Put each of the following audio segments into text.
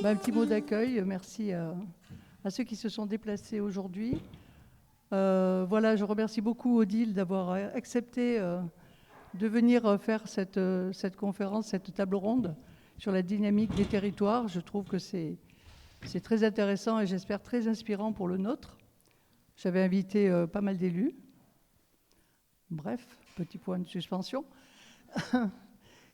Un petit mot d'accueil. Merci à ceux qui se sont déplacés aujourd'hui. Voilà, je remercie beaucoup Odile d'avoir accepté de venir faire cette conférence, cette table ronde sur la dynamique des territoires. Je trouve que c'est très intéressant et j'espère très inspirant pour le nôtre. J'avais invité pas mal d'élus. Bref, petit point de suspension.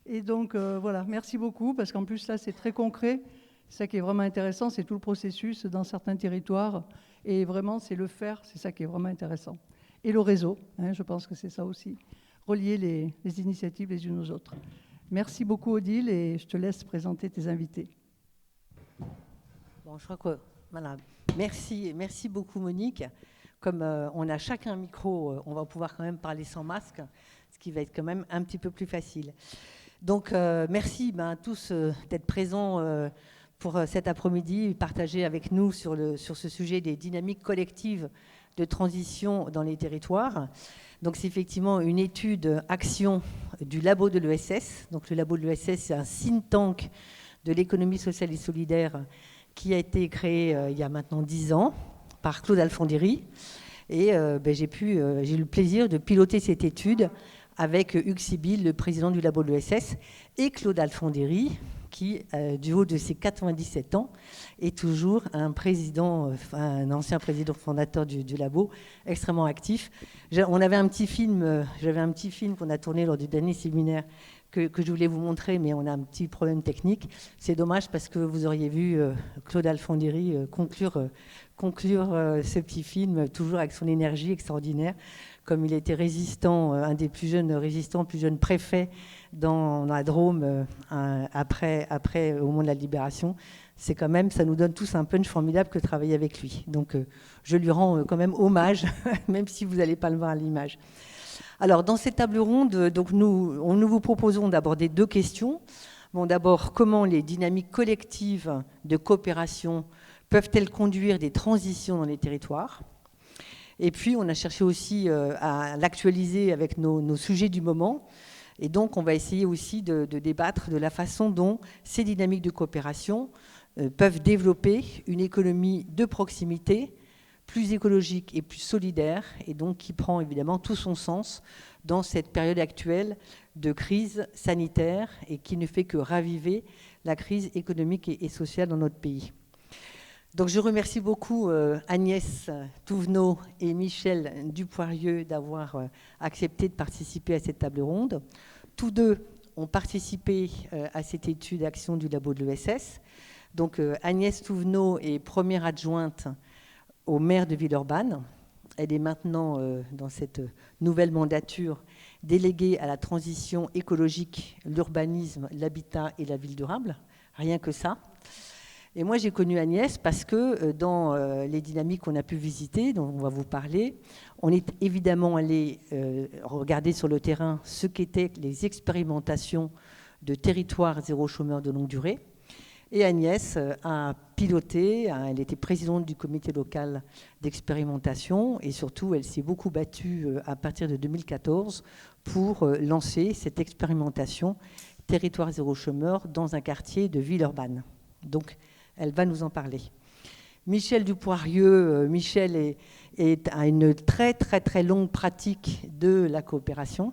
Et donc, voilà, merci beaucoup, parce qu'en plus, là, c'est très concret. Ça qui est vraiment intéressant, c'est tout le processus dans certains territoires. Et vraiment, c'est le faire, c'est ça qui est vraiment intéressant. Et le réseau, hein, je pense que c'est ça aussi. Relier les initiatives les unes aux autres. Merci beaucoup, Odile, et je te laisse présenter tes invités. Bon, je crois que... Voilà. Merci beaucoup, Monique. Comme on a chacun un micro, on va pouvoir quand même parler sans masque, ce qui va être quand même un petit peu plus facile. Donc, merci à tous d'être présents pour cet après-midi, partager avec nous sur ce sujet des dynamiques collectives de transition dans les territoires. Donc, c'est effectivement une étude action du labo de l'ESS. Donc, le labo de l'ESS, c'est un think tank de l'économie sociale et solidaire qui a été créé il y a maintenant 10 ans par Claude Alfondery. Et j'ai eu le plaisir de piloter cette étude avec Hugues Sibyl, le président du labo de l'ESS, et Claude Alfondery, qui, du haut de ses 97 ans, est toujours un ancien président fondateur du labo, extrêmement actif. J'avais un petit film qu'on a tourné lors du dernier séminaire que je voulais vous montrer, mais on a un petit problème technique. C'est dommage parce que vous auriez vu Claude Alfondery conclure ce petit film, toujours avec son énergie extraordinaire. Comme il était résistant, un des plus jeunes résistants, plus jeunes préfets dans la Drôme après au moment de la Libération, c'est quand même, ça nous donne tous un punch formidable que de travailler avec lui. Donc je lui rends quand même hommage, même si vous n'allez pas le voir à l'image. Alors dans cette table ronde, donc nous vous proposons d'aborder 2 questions. Bon, d'abord, comment les dynamiques collectives de coopération peuvent-elles conduire des transitions dans les territoires ? Et puis, on a cherché aussi à l'actualiser avec nos sujets du moment. Et donc, on va essayer aussi de débattre de la façon dont ces dynamiques de coopération peuvent développer une économie de proximité plus écologique et plus solidaire, et donc qui prend évidemment tout son sens dans cette période actuelle de crise sanitaire et qui ne fait que raviver la crise économique et sociale dans notre pays. Donc je remercie beaucoup Agnès Touvenot et Michel Dupoirieux d'avoir accepté de participer à cette table ronde. Tous deux ont participé à cette étude d'action du labo de l'ESS. Donc Agnès Touvenot est première adjointe au maire de Villeurbanne. Elle est maintenant, dans cette nouvelle mandature, déléguée à la transition écologique, l'urbanisme, l'habitat et la ville durable. Rien que ça. Et moi, j'ai connu Agnès parce que dans les dynamiques qu'on a pu visiter, dont on va vous parler, on est évidemment allé regarder sur le terrain ce qu'étaient les expérimentations de territoire zéro chômeur de longue durée. Et Agnès a piloté, elle était présidente du comité local d'expérimentation et surtout, elle s'est beaucoup battue à partir de 2014 pour lancer cette expérimentation territoire zéro chômeur dans un quartier de Villeurbanne. Donc, elle va nous en parler. Michel Dupoirieux, Michel a une très très très longue pratique de la coopération.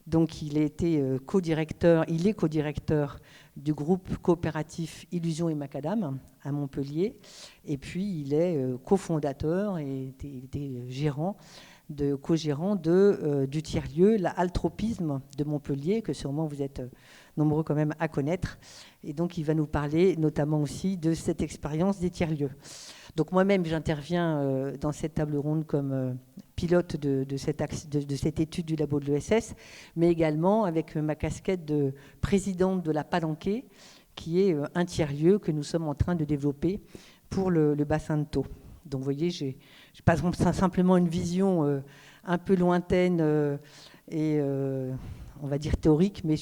Donc il est co-directeur du groupe coopératif Illusion et Macadam à Montpellier. Et puis il est cofondateur et co-gérant du tiers-lieu, la Altropisme de Montpellier, que sûrement vous êtes nombreux quand même à connaître. Et donc, il va nous parler notamment aussi de cette expérience des tiers-lieux. Donc, moi-même, j'interviens dans cette table ronde comme pilote de cette étude du labo de l'ESS, mais également avec ma casquette de présidente de la Palanquée, qui est un tiers-lieu que nous sommes en train de développer pour le bassin de Thau. Donc, vous voyez, j'ai pas simplement une vision un peu lointaine et on va dire théorique, mais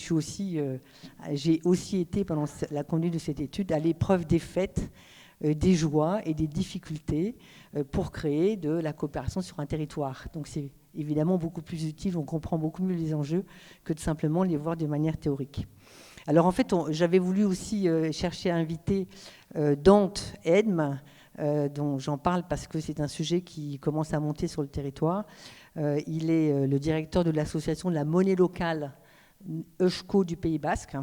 j'ai aussi été pendant la conduite de cette étude à l'épreuve des faits, des joies et des difficultés pour créer de la coopération sur un territoire. Donc c'est évidemment beaucoup plus utile, on comprend beaucoup mieux les enjeux que de simplement les voir de manière théorique. Alors en fait, j'avais voulu aussi chercher à inviter Dante Edme, dont j'en parle parce que c'est un sujet qui commence à monter sur le territoire. Il est le directeur de l'association de la monnaie locale Eusko du Pays Basque.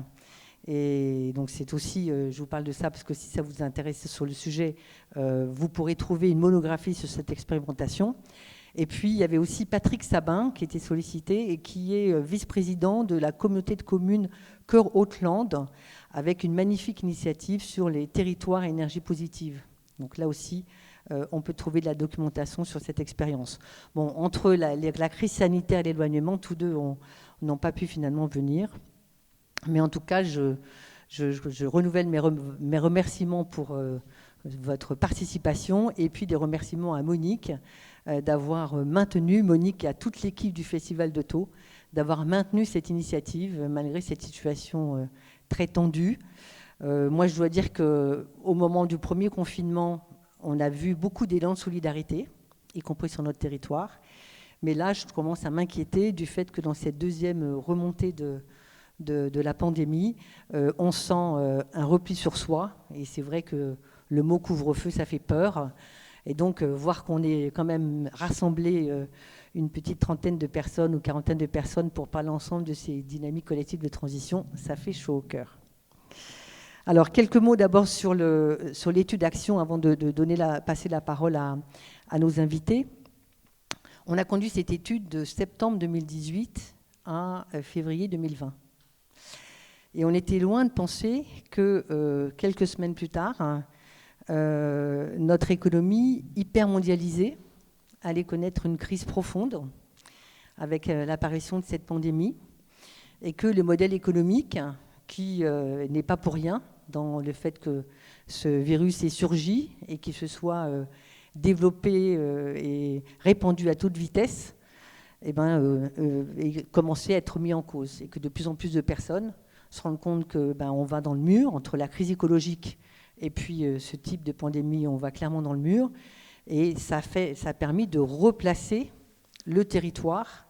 Et donc c'est aussi, je vous parle de ça parce que si ça vous intéresse sur le sujet, vous pourrez trouver une monographie sur cette expérimentation. Et puis il y avait aussi Patrick Sabin qui était sollicité et qui est vice-président de la communauté de communes Cœur-Haute-Lande avec une magnifique initiative sur les territoires à énergie positive. Donc là aussi, on peut trouver de la documentation sur cette expérience. Bon, entre la crise sanitaire et l'éloignement, tous deux n'ont pas pu finalement venir. Mais en tout cas, je renouvelle mes remerciements pour votre participation et puis des remerciements à Monique d'avoir maintenu, Monique et à toute l'équipe du Festival de Thau, d'avoir maintenu cette initiative malgré cette situation très tendue. Moi, je dois dire qu'au moment du premier confinement, on a vu beaucoup d'élan de solidarité, y compris sur notre territoire. Mais là, je commence à m'inquiéter du fait que dans cette deuxième remontée de la pandémie, on sent un repli sur soi. Et c'est vrai que le mot couvre-feu, ça fait peur. Et donc, voir qu'on est quand même rassemblé une petite trentaine de personnes ou quarantaine de personnes pour parler ensemble de ces dynamiques collectives de transition, ça fait chaud au cœur. Alors, quelques mots d'abord sur l'étude d'action avant de passer la parole à nos invités. On a conduit cette étude de septembre 2018 à février 2020. Et on était loin de penser que quelques semaines plus tard, notre économie hyper mondialisée allait connaître une crise profonde avec l'apparition de cette pandémie et que le modèle économique, qui n'est pas pour rien dans le fait que ce virus ait surgi et qu'il se soit développé et répandu à toute vitesse, commençait à être mis en cause et que de plus en plus de personnes se rendent compte qu'on va dans le mur entre la crise écologique et puis ce type de pandémie, on va clairement dans le mur. Et ça a permis de replacer le territoire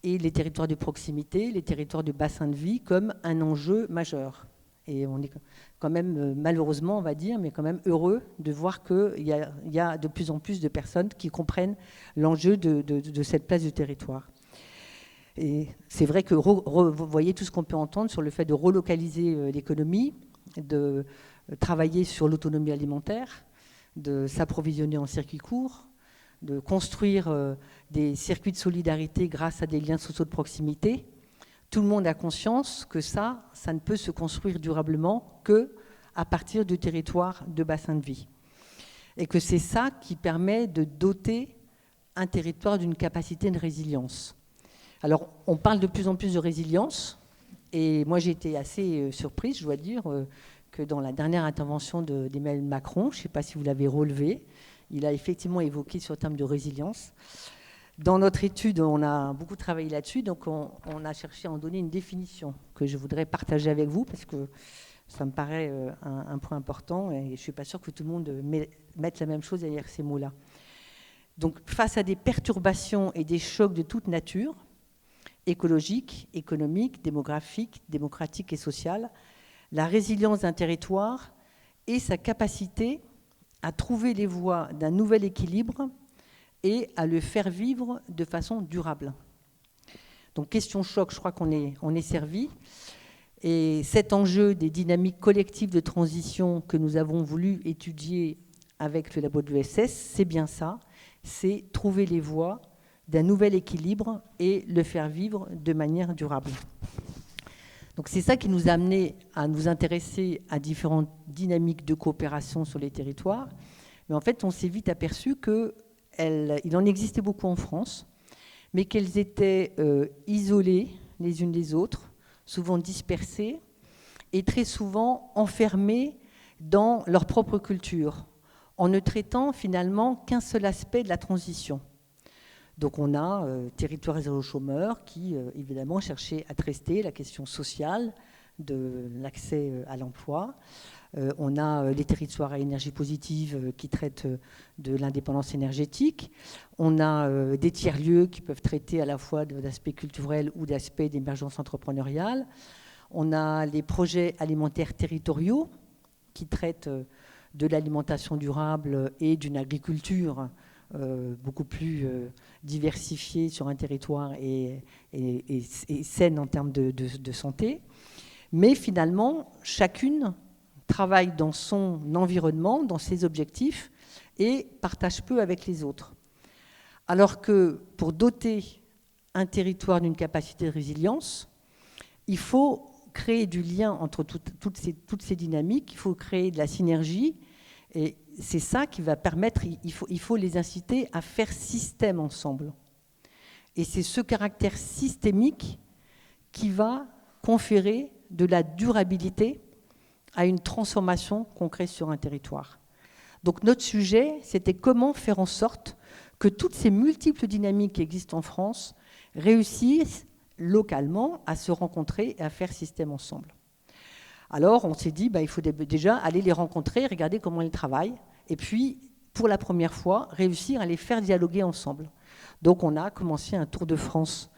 et les territoires de proximité, les territoires de bassin de vie comme un enjeu majeur. Et on est quand même, malheureusement, on va dire, mais quand même heureux de voir qu'il y a de plus en plus de personnes qui comprennent l'enjeu de cette place du territoire. Et c'est vrai que vous voyez tout ce qu'on peut entendre sur le fait de relocaliser l'économie, de travailler sur l'autonomie alimentaire, de s'approvisionner en circuit court, de construire des circuits de solidarité grâce à des liens sociaux de proximité. Tout le monde a conscience que ça ne peut se construire durablement qu'à partir du territoire de bassin de vie. Et que c'est ça qui permet de doter un territoire d'une capacité de résilience. Alors, on parle de plus en plus de résilience, et moi j'ai été assez surprise, je dois dire, que dans la dernière intervention d'Emmanuel Macron, je ne sais pas si vous l'avez relevé, il a effectivement évoqué ce terme de résilience. Dans notre étude, on a beaucoup travaillé là-dessus, donc on a cherché à en donner une définition que je voudrais partager avec vous, parce que ça me paraît un point important, et je ne suis pas sûre que tout le monde mette la même chose derrière ces mots-là. Donc, face à des perturbations et des chocs de toute nature, écologiques, économiques, démographiques, démocratiques et sociales, la résilience d'un territoire et sa capacité à trouver les voies d'un nouvel équilibre et à le faire vivre de façon durable. Donc, question choc, je crois qu'on est servi. Et cet enjeu des dynamiques collectives de transition que nous avons voulu étudier avec le labo de l'ESS, c'est bien ça, c'est trouver les voies d'un nouvel équilibre et le faire vivre de manière durable. Donc c'est ça qui nous a amené à nous intéresser à différentes dynamiques de coopération sur les territoires. Mais en fait, on s'est vite aperçu qu'il en existait beaucoup en France, mais qu'elles étaient isolées les unes des autres, souvent dispersées et très souvent enfermées dans leur propre culture, en ne traitant finalement qu'un seul aspect de la transition. Donc on a territoire zéro chômeur qui, évidemment, cherchait à traiter la question sociale de l'accès à l'emploi. On a les territoires à énergie positive qui traitent de l'indépendance énergétique. On a des tiers-lieux qui peuvent traiter à la fois d'aspects culturels ou d'aspects d'émergence entrepreneuriale. On a les projets alimentaires territoriaux qui traitent de l'alimentation durable et d'une agriculture beaucoup plus diversifiée sur un territoire et saine en termes de santé. Mais finalement, chacune travaille dans son environnement, dans ses objectifs, et partage peu avec les autres. Alors que pour doter un territoire d'une capacité de résilience, il faut créer du lien entre toutes ces dynamiques, il faut créer de la synergie, et c'est ça qui va permettre, il faut les inciter à faire système ensemble. Et c'est ce caractère systémique qui va conférer de la durabilité à une transformation qu'on crée sur un territoire. Donc notre sujet, c'était comment faire en sorte que toutes ces multiples dynamiques qui existent en France réussissent localement à se rencontrer et à faire système ensemble. Alors on s'est dit, il faut déjà aller les rencontrer, regarder comment ils travaillent, et puis pour la première fois, réussir à les faire dialoguer ensemble. Donc on a commencé un tour de France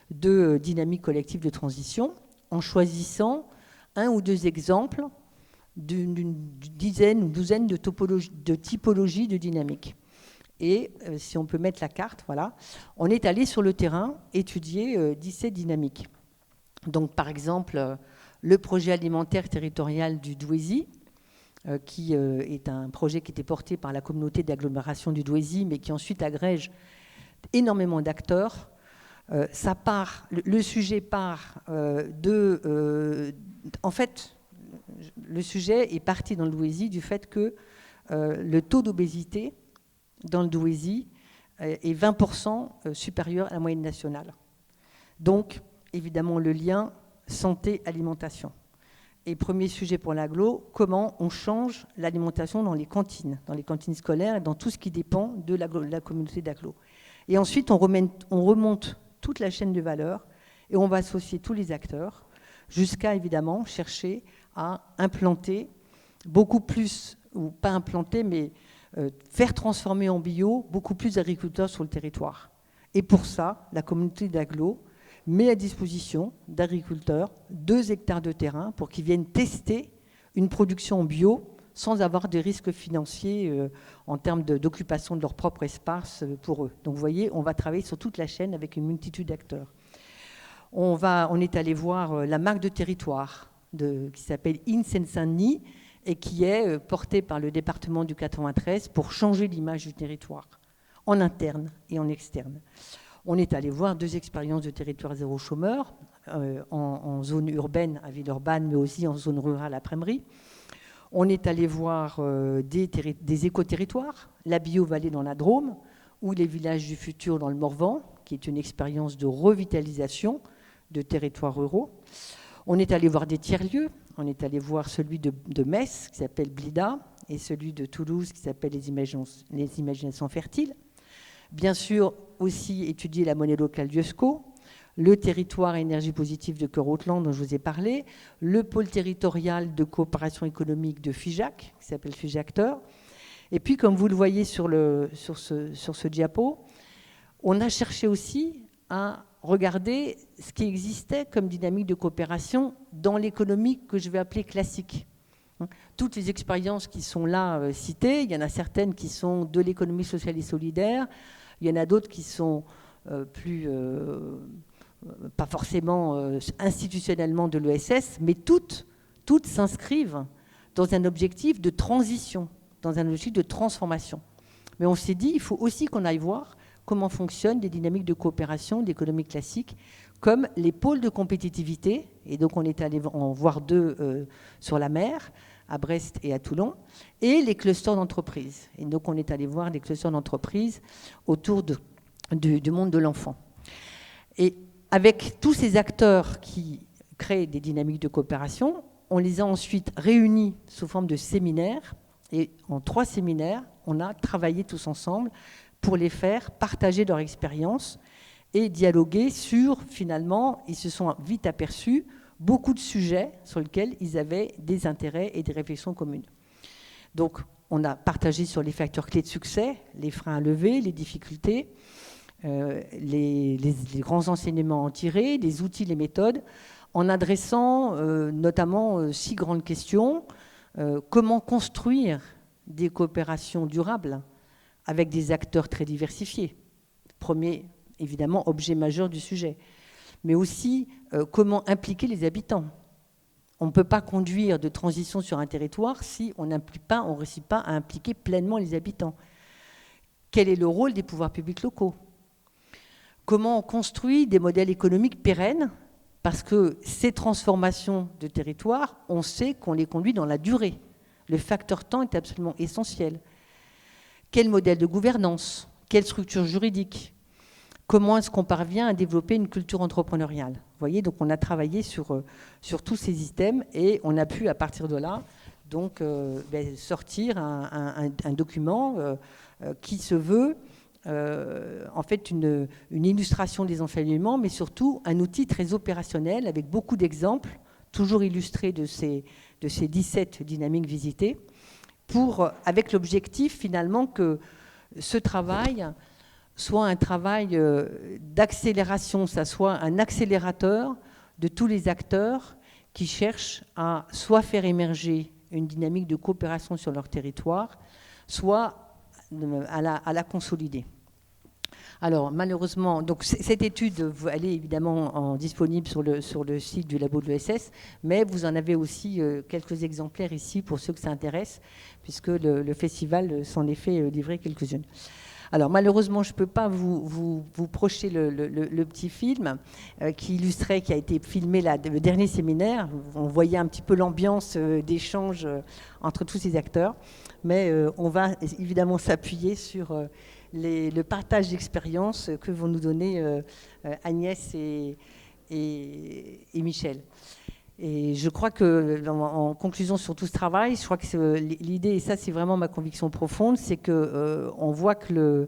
de dynamique collective de transition en choisissant un ou deux exemples d'une dizaine ou douzaine de typologies de dynamique. Et si on peut mettre la carte, voilà, on est allé sur le terrain étudier 17 dynamiques. Donc par exemple, le projet alimentaire territorial du Douaisis, qui est un projet qui était porté par la communauté d'agglomération du Douaisis, mais qui ensuite agrège énormément d'acteurs. Le sujet part en fait, le sujet est parti dans le Douaisis du fait que le taux d'obésité dans le Douaisis est 20% supérieur à la moyenne nationale. Donc, évidemment, le lien santé-alimentation. Et premier sujet pour l'agglo, comment on change l'alimentation dans les cantines scolaires et dans tout ce qui dépend de la communauté d'agglo. Et ensuite, on remonte toute la chaîne de valeur et on va associer tous les acteurs jusqu'à, évidemment, chercher à implanter beaucoup plus, ou pas implanter, mais faire transformer en bio beaucoup plus d'agriculteurs sur le territoire. Et pour ça, la communauté d'agglo met à disposition d'agriculteurs 2 hectares de terrain pour qu'ils viennent tester une production bio sans avoir de risques financiers en termes d'occupation de leur propre espace pour eux. Donc vous voyez, on va travailler sur toute la chaîne avec une multitude d'acteurs. On est allé voir la marque de territoire qui s'appelle In Seine-Saint-Denis et qui est portée par le département du 93 pour changer l'image du territoire, en interne et en externe. On est allé voir 2 expériences de territoire zéro chômeur en zone urbaine, à Villeurbanne, mais aussi en zone rurale à Prémery. On est allé voir des éco-territoires, la Bio-Vallée dans la Drôme, ou les villages du futur dans le Morvan, qui est une expérience de revitalisation de territoires ruraux. On est allé voir des tiers-lieux. On est allé voir celui de Metz, qui s'appelle Blida, et celui de Toulouse, qui s'appelle les Imaginations Fertiles. Bien sûr, aussi étudier la monnaie locale d'USCO, le territoire énergie positive de Cœur-Haute-Land dont je vous ai parlé, le pôle territorial de coopération économique de FIJAC, qui s'appelle FIJACTEUR. Et puis, comme vous le voyez sur ce diapo, on a cherché aussi à regarder ce qui existait comme dynamique de coopération dans l'économie que je vais appeler classique. Toutes les expériences qui sont là citées, il y en a certaines qui sont de l'économie sociale et solidaire, il y en a d'autres qui sont pas forcément institutionnellement de l'ESS, mais toutes s'inscrivent dans un objectif de transition, dans un objectif de transformation. Mais on s'est dit, il faut aussi qu'on aille voir comment fonctionnent des dynamiques de coopération d'économie classique, comme les pôles de compétitivité, et donc on est allé en voir 2 sur la mer, à Brest et à Toulon, et les clusters d'entreprises. Et donc on est allé voir des clusters d'entreprises autour du monde de l'enfant. Et avec tous ces acteurs qui créent des dynamiques de coopération, on les a ensuite réunis sous forme de séminaires, et en 3 séminaires, on a travaillé tous ensemble pour les faire partager leur expérience et dialoguer sur, finalement, ils se sont vite aperçus, beaucoup de sujets sur lesquels ils avaient des intérêts et des réflexions communes. Donc, on a partagé sur les facteurs clés de succès, les freins à lever, les difficultés, les grands enseignements à en tirer, les outils, les méthodes, en adressant notamment 6 grandes questions. Comment construire des coopérations durables avec des acteurs très diversifiés? Premier, évidemment, objet majeur du sujet. Mais aussi, comment impliquer les habitants? On ne peut pas conduire de transition sur un territoire si on n'implique pas, on ne réussit pas à impliquer pleinement les habitants. Quel est le rôle des pouvoirs publics locaux? Comment on construit des modèles économiques pérennes? Parce que ces transformations de territoire, on sait qu'on les conduit dans la durée. Le facteur temps est absolument essentiel. Quel modèle de gouvernance? Quelle structure juridique? Comment est-ce qu'on parvient à développer une culture entrepreneuriale? Vous voyez, donc on a travaillé sur tous ces items et on a pu, à partir de là, donc, sortir un document qui se veut en fait une illustration des enseignements, mais surtout un outil très opérationnel avec beaucoup d'exemples, toujours illustrés de ces 17 dynamiques visitées, avec l'objectif finalement que ce travail soit un travail d'accélération, ça soit un accélérateur de tous les acteurs qui cherchent à soit faire émerger une dynamique de coopération sur leur territoire, soit à la consolider. Alors malheureusement, donc cette étude, elle est évidemment disponible sur le site du labo de l'ESS, mais vous en avez aussi quelques exemplaires ici pour ceux que ça intéresse, puisque le festival s'en est fait livrer quelques-unes. Alors malheureusement, je ne peux pas vous projeter le petit film qui illustrait, qui a été filmé le dernier séminaire. On voyait un petit peu l'ambiance d'échange entre tous ces acteurs, mais on va évidemment s'appuyer sur le partage d'expériences que vont nous donner Agnès et Michel. Et je crois que, en conclusion sur tout ce travail, je crois que l'idée, et ça c'est vraiment ma conviction profonde, c'est qu'on voit que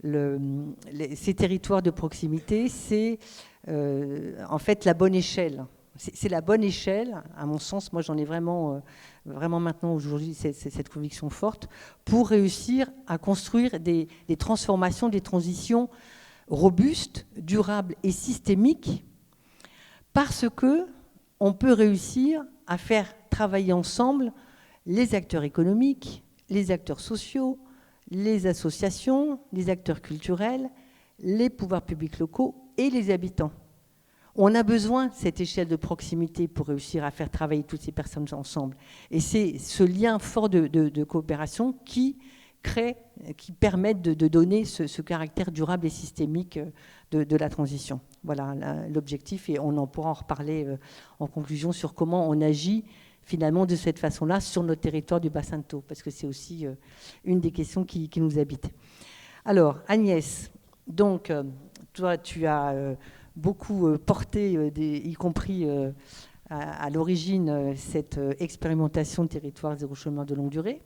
ces territoires de proximité, c'est en fait la bonne échelle. C'est la bonne échelle, à mon sens, moi j'en ai vraiment maintenant aujourd'hui cette conviction forte, pour réussir à construire des transformations, des transitions robustes, durables et systémiques, parce que on peut réussir à faire travailler ensemble les acteurs économiques, les acteurs sociaux, les associations, les acteurs culturels, les pouvoirs publics locaux et les habitants. On a besoin de cette échelle de proximité pour réussir à faire travailler toutes ces personnes ensemble. Et c'est ce lien fort de coopération qui permet de donner ce caractère durable et systémique de la transition. Voilà l'objectif, et on en pourra en reparler en conclusion sur comment on agit finalement de cette façon-là sur notre territoire du bassin de Thau, parce que c'est aussi une des questions qui nous habitent. Alors, Agnès, donc, toi, tu as beaucoup porté, y compris à l'origine, cette expérimentation de territoire zéro chômeur de longue durée.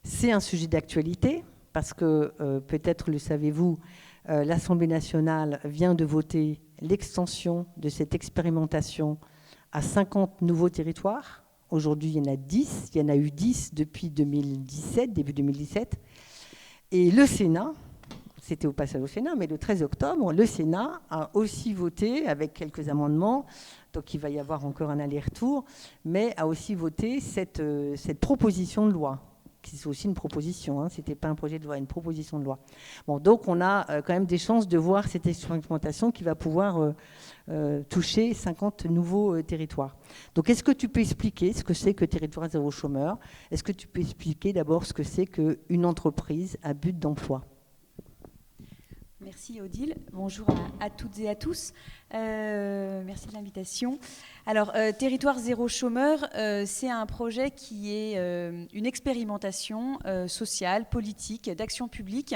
C'est un sujet d'actualité, parce que, peut-être le savez-vous, l'Assemblée nationale vient de voter l'extension de cette expérimentation à 50 nouveaux territoires. Aujourd'hui, il y en a 10. Il y en a eu 10 depuis 2017, début 2017. Et le Sénat, c'était au passage au Sénat, mais le 13 octobre, le Sénat a aussi voté, avec quelques amendements, donc il va y avoir encore un aller-retour, mais a aussi voté cette proposition de loi. C'est aussi une proposition, ce n'était pas un projet de loi, une proposition de loi. Bon, donc on a quand même des chances de voir cette expérimentation qui va pouvoir toucher 50 nouveaux territoires. Donc est-ce que tu peux expliquer ce que c'est que territoire zéro chômeur? Est-ce que tu peux expliquer d'abord ce que c'est qu'une entreprise à but d'emploi? Merci Odile. Bonjour à toutes et à tous. Merci de l'invitation. Alors, Territoire zéro chômeur, c'est un projet qui est une expérimentation sociale, politique, d'action publique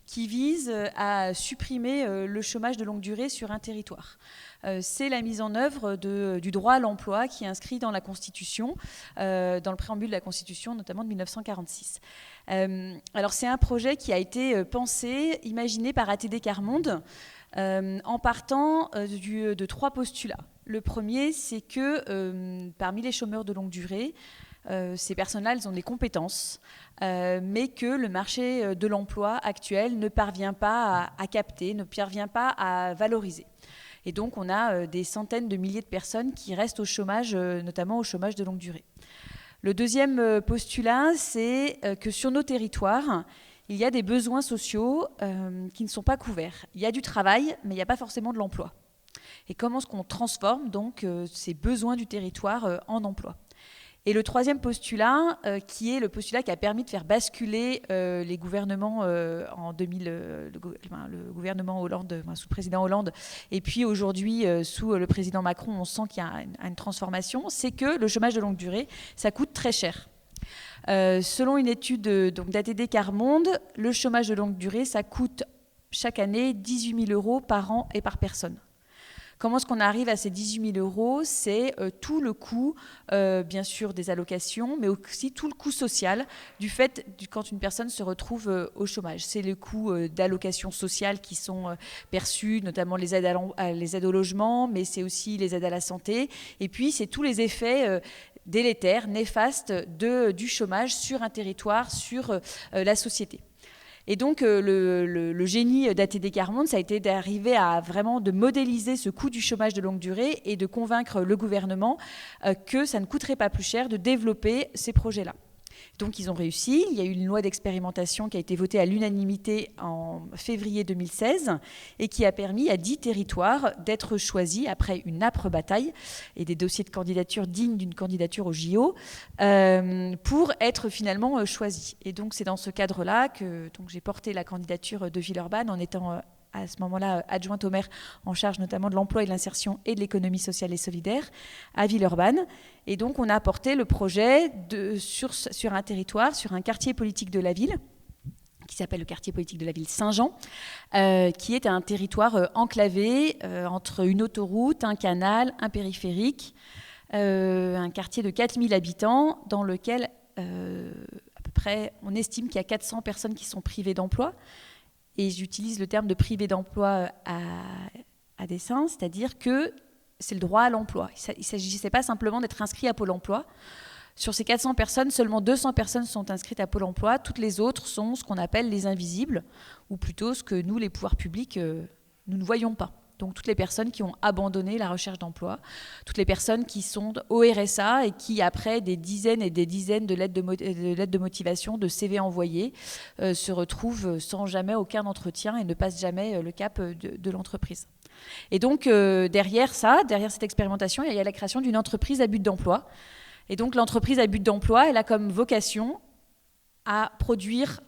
qui vise à supprimer le chômage de longue durée sur un territoire. C'est la mise en œuvre du droit à l'emploi qui est inscrit dans la Constitution, dans le préambule de la Constitution, notamment de 1946. Alors c'est un projet qui a été pensé, imaginé par ATD Quart Monde, en partant de 3 postulats. Le premier, c'est que parmi les chômeurs de longue durée, ces personnes-là, elles ont des compétences, mais que le marché de l'emploi actuel ne parvient pas à capter, ne parvient pas à valoriser. Et donc, on a des centaines de milliers de personnes qui restent au chômage, notamment au chômage de longue durée. Le deuxième postulat, c'est que sur nos territoires, il y a des besoins sociaux qui ne sont pas couverts. Il y a du travail, mais il n'y a pas forcément de l'emploi. Et comment est-ce qu'on transforme donc ces besoins du territoire en emploi ? Et le troisième postulat, qui est le postulat qui a permis de faire basculer les gouvernements en 2000, le gouvernement Hollande, sous le président Hollande, et puis aujourd'hui sous le président Macron, on sent qu'il y a une transformation, c'est que le chômage de longue durée, ça coûte très cher. Selon une étude d'ATD Quart Monde, le chômage de longue durée, ça coûte chaque année 18 000 € par an et par personne. Comment est-ce qu'on arrive à ces 18 000 €? C'est tout le coût, bien sûr, des allocations, mais aussi tout le coût social du fait quand une personne se retrouve au chômage. C'est le coût d'allocations sociales qui sont perçues, notamment les aides au logement, mais c'est aussi les aides à la santé. Et puis, c'est tous les effets délétères, néfastes du chômage sur un territoire, sur la société. Et donc, le génie d'ATD Quart Monde, ça a été d'arriver à vraiment de modéliser ce coût du chômage de longue durée et de convaincre le gouvernement que ça ne coûterait pas plus cher de développer ces projets-là. Donc, ils ont réussi. Il y a eu une loi d'expérimentation qui a été votée à l'unanimité en février 2016 et qui a permis à 10 territoires d'être choisis après une âpre bataille et des dossiers de candidature dignes d'une candidature au JO pour être finalement choisis. Et donc, c'est dans ce cadre-là que j'ai porté la candidature de Villeurbanne en étant à ce moment-là adjointe au maire en charge notamment de l'emploi et de l'insertion et de l'économie sociale et solidaire à Villeurbanne. Et donc, on a apporté le projet sur un territoire, sur un quartier politique de la ville, qui s'appelle le quartier politique de la ville Saint-Jean, qui est un territoire enclavé entre une autoroute, un canal, un périphérique, un quartier de 4000 habitants dans lequel, à peu près, on estime qu'il y a 400 personnes qui sont privées d'emploi. Et j'utilise le terme de privé d'emploi à dessein, c'est-à-dire que c'est le droit à l'emploi. Il ne s'agissait pas simplement d'être inscrit à Pôle emploi. Sur ces 400 personnes, seulement 200 personnes sont inscrites à Pôle emploi. Toutes les autres sont ce qu'on appelle les invisibles, ou plutôt ce que nous, les pouvoirs publics, nous ne voyons pas. Donc toutes les personnes qui ont abandonné la recherche d'emploi, toutes les personnes qui sont au RSA et qui, après des dizaines et des dizaines de lettres de motivation, de CV envoyés, se retrouvent sans jamais aucun entretien et ne passent jamais le cap de l'entreprise. Et donc derrière cette expérimentation, il y a la création d'une entreprise à but d'emploi. Et donc l'entreprise à but d'emploi, elle a comme vocation à produire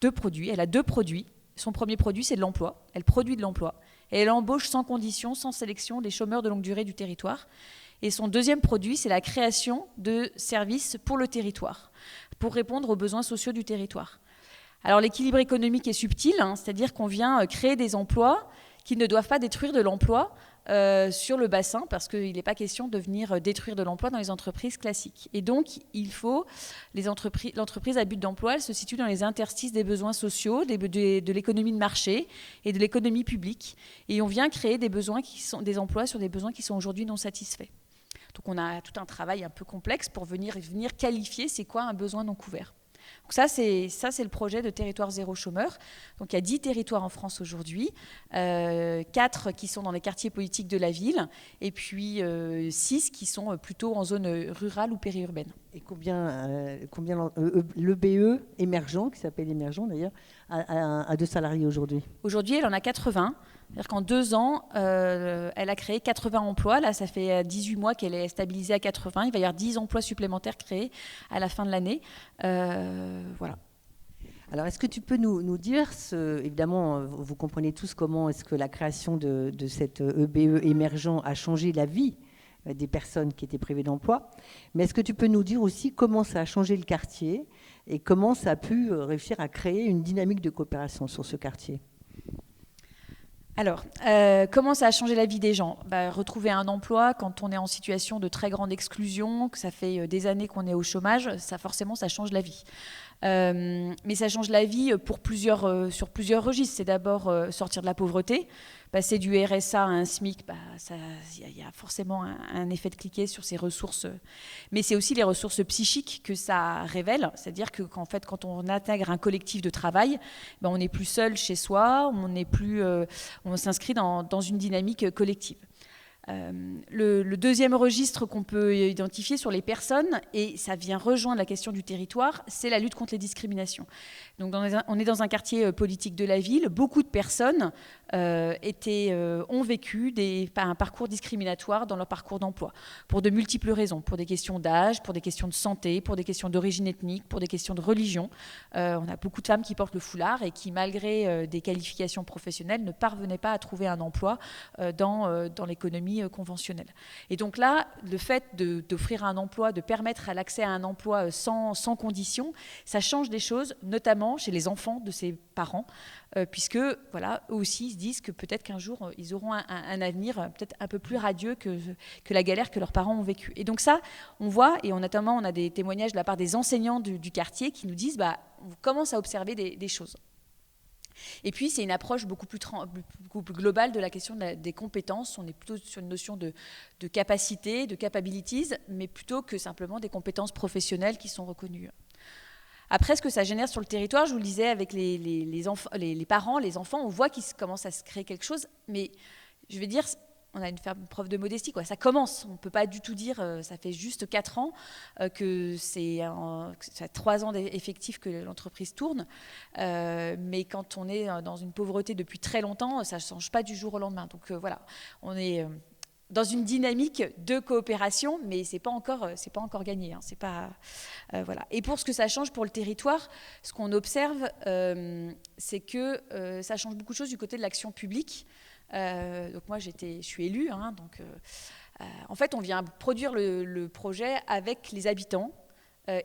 2 produits. Elle a 2 produits. Son premier produit, c'est de l'emploi. Elle produit de l'emploi. Et elle embauche sans condition, sans sélection, des chômeurs de longue durée du territoire. Et son deuxième produit, c'est la création de services pour le territoire, pour répondre aux besoins sociaux du territoire. Alors l'équilibre économique est subtil, c'est-à-dire qu'on vient créer des emplois qui ne doivent pas détruire de l'emploi sur le bassin, parce qu'il n'est pas question de venir détruire de l'emploi dans les entreprises classiques. Et donc, l'entreprise à but d'emploi, elle se situe dans les interstices des besoins sociaux, de l'économie de marché et de l'économie publique. Et on vient créer des emplois sur des besoins qui sont aujourd'hui non satisfaits. Donc, on a tout un travail un peu complexe pour venir qualifier c'est quoi un besoin non couvert. Donc ça, c'est le projet de Territoire Zéro Chômeur. Donc il y a 10 territoires en France aujourd'hui, 4 qui sont dans les quartiers politiques de la ville, et puis 6 qui sont plutôt en zone rurale ou périurbaine. Et combien l'EBE émergent, qui s'appelle émergent d'ailleurs, a de salariés aujourd'hui? Aujourd'hui, elle en a 80. C'est-à-dire qu'en 2 ans, elle a créé 80 emplois. Là, ça fait 18 mois qu'elle est stabilisée à 80. Il va y avoir 10 emplois supplémentaires créés à la fin de l'année. Voilà. Alors, est-ce que tu peux nous dire, évidemment, vous comprenez tous comment est-ce que la création de cette EBE émergent a changé la vie des personnes qui étaient privées d'emploi. Mais est-ce que tu peux nous dire aussi comment ça a changé le quartier et comment ça a pu réussir à créer une dynamique de coopération sur ce quartier ? Alors, comment ça a changé la vie des gens ? Retrouver un emploi quand on est en situation de très grande exclusion, que ça fait des années qu'on est au chômage, ça change la vie. Mais ça change la vie sur plusieurs registres. C'est d'abord sortir de la pauvreté. Passer du RSA à un SMIC, y a forcément un effet de cliquet sur ces ressources. Mais c'est aussi les ressources psychiques que ça révèle. C'est-à-dire qu'en fait, quand on intègre un collectif de travail, on n'est plus seul chez soi, on s'inscrit dans une dynamique collective. Le deuxième registre qu'on peut identifier sur les personnes, et ça vient rejoindre la question du territoire, c'est la lutte contre les discriminations. Donc on est dans un quartier politique de la ville. Beaucoup de personnes ont vécu un parcours discriminatoire dans leur parcours d'emploi, pour de multiples raisons, pour des questions d'âge, pour des questions de santé, pour des questions d'origine ethnique, pour des questions de religion. On a beaucoup de femmes qui portent le foulard et qui, malgré des qualifications professionnelles, ne parvenaient pas à trouver un emploi dans l'économie conventionnelle. Et donc là, le fait d'offrir un emploi, de permettre l'accès à un emploi sans condition, ça change des choses, notamment chez les enfants de ces parents, puisque voilà, eux aussi ils se disent que peut-être qu'un jour ils auront un avenir peut-être un peu plus radieux que la galère que leurs parents ont vécue. Et donc ça, on voit, et notamment on a des témoignages de la part des enseignants du quartier qui nous disent on commence à observer des choses. Et puis, c'est une approche beaucoup plus globale de la question des compétences. On est plutôt sur une notion de capacité, de capabilities, mais plutôt que simplement des compétences professionnelles qui sont reconnues. Après, ce que ça génère sur le territoire, je vous le disais, avec les parents, les enfants, on voit qu'il commence à se créer quelque chose, mais je vais dire, on a une preuve de modestie, quoi. Ça commence, on ne peut pas du tout dire, ça fait juste 4 ans que ça fait 3 ans d'effectifs que l'entreprise tourne, mais quand on est dans une pauvreté depuis très longtemps, ça ne change pas du jour au lendemain. Donc voilà, on est dans une dynamique de coopération, mais c'est pas encore gagné. Hein, c'est pas voilà. Et pour ce que ça change pour le territoire, ce qu'on observe, c'est que ça change beaucoup de choses du côté de l'action publique. Donc moi, je suis élue. Hein, donc en fait, on vient produire le projet avec les habitants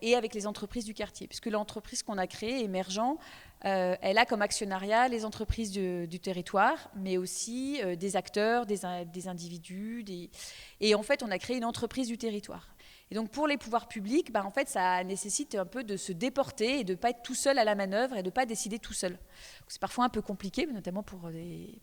et avec les entreprises du quartier, puisque l'entreprise qu'on a créée, Émergent, elle a comme actionnariat les entreprises du territoire, mais aussi des acteurs, des individus. Et en fait, on a créé une entreprise du territoire. Et donc, pour les pouvoirs publics, en fait, ça nécessite un peu de se déporter et de ne pas être tout seul à la manœuvre et de ne pas décider tout seul. C'est parfois un peu compliqué, notamment pour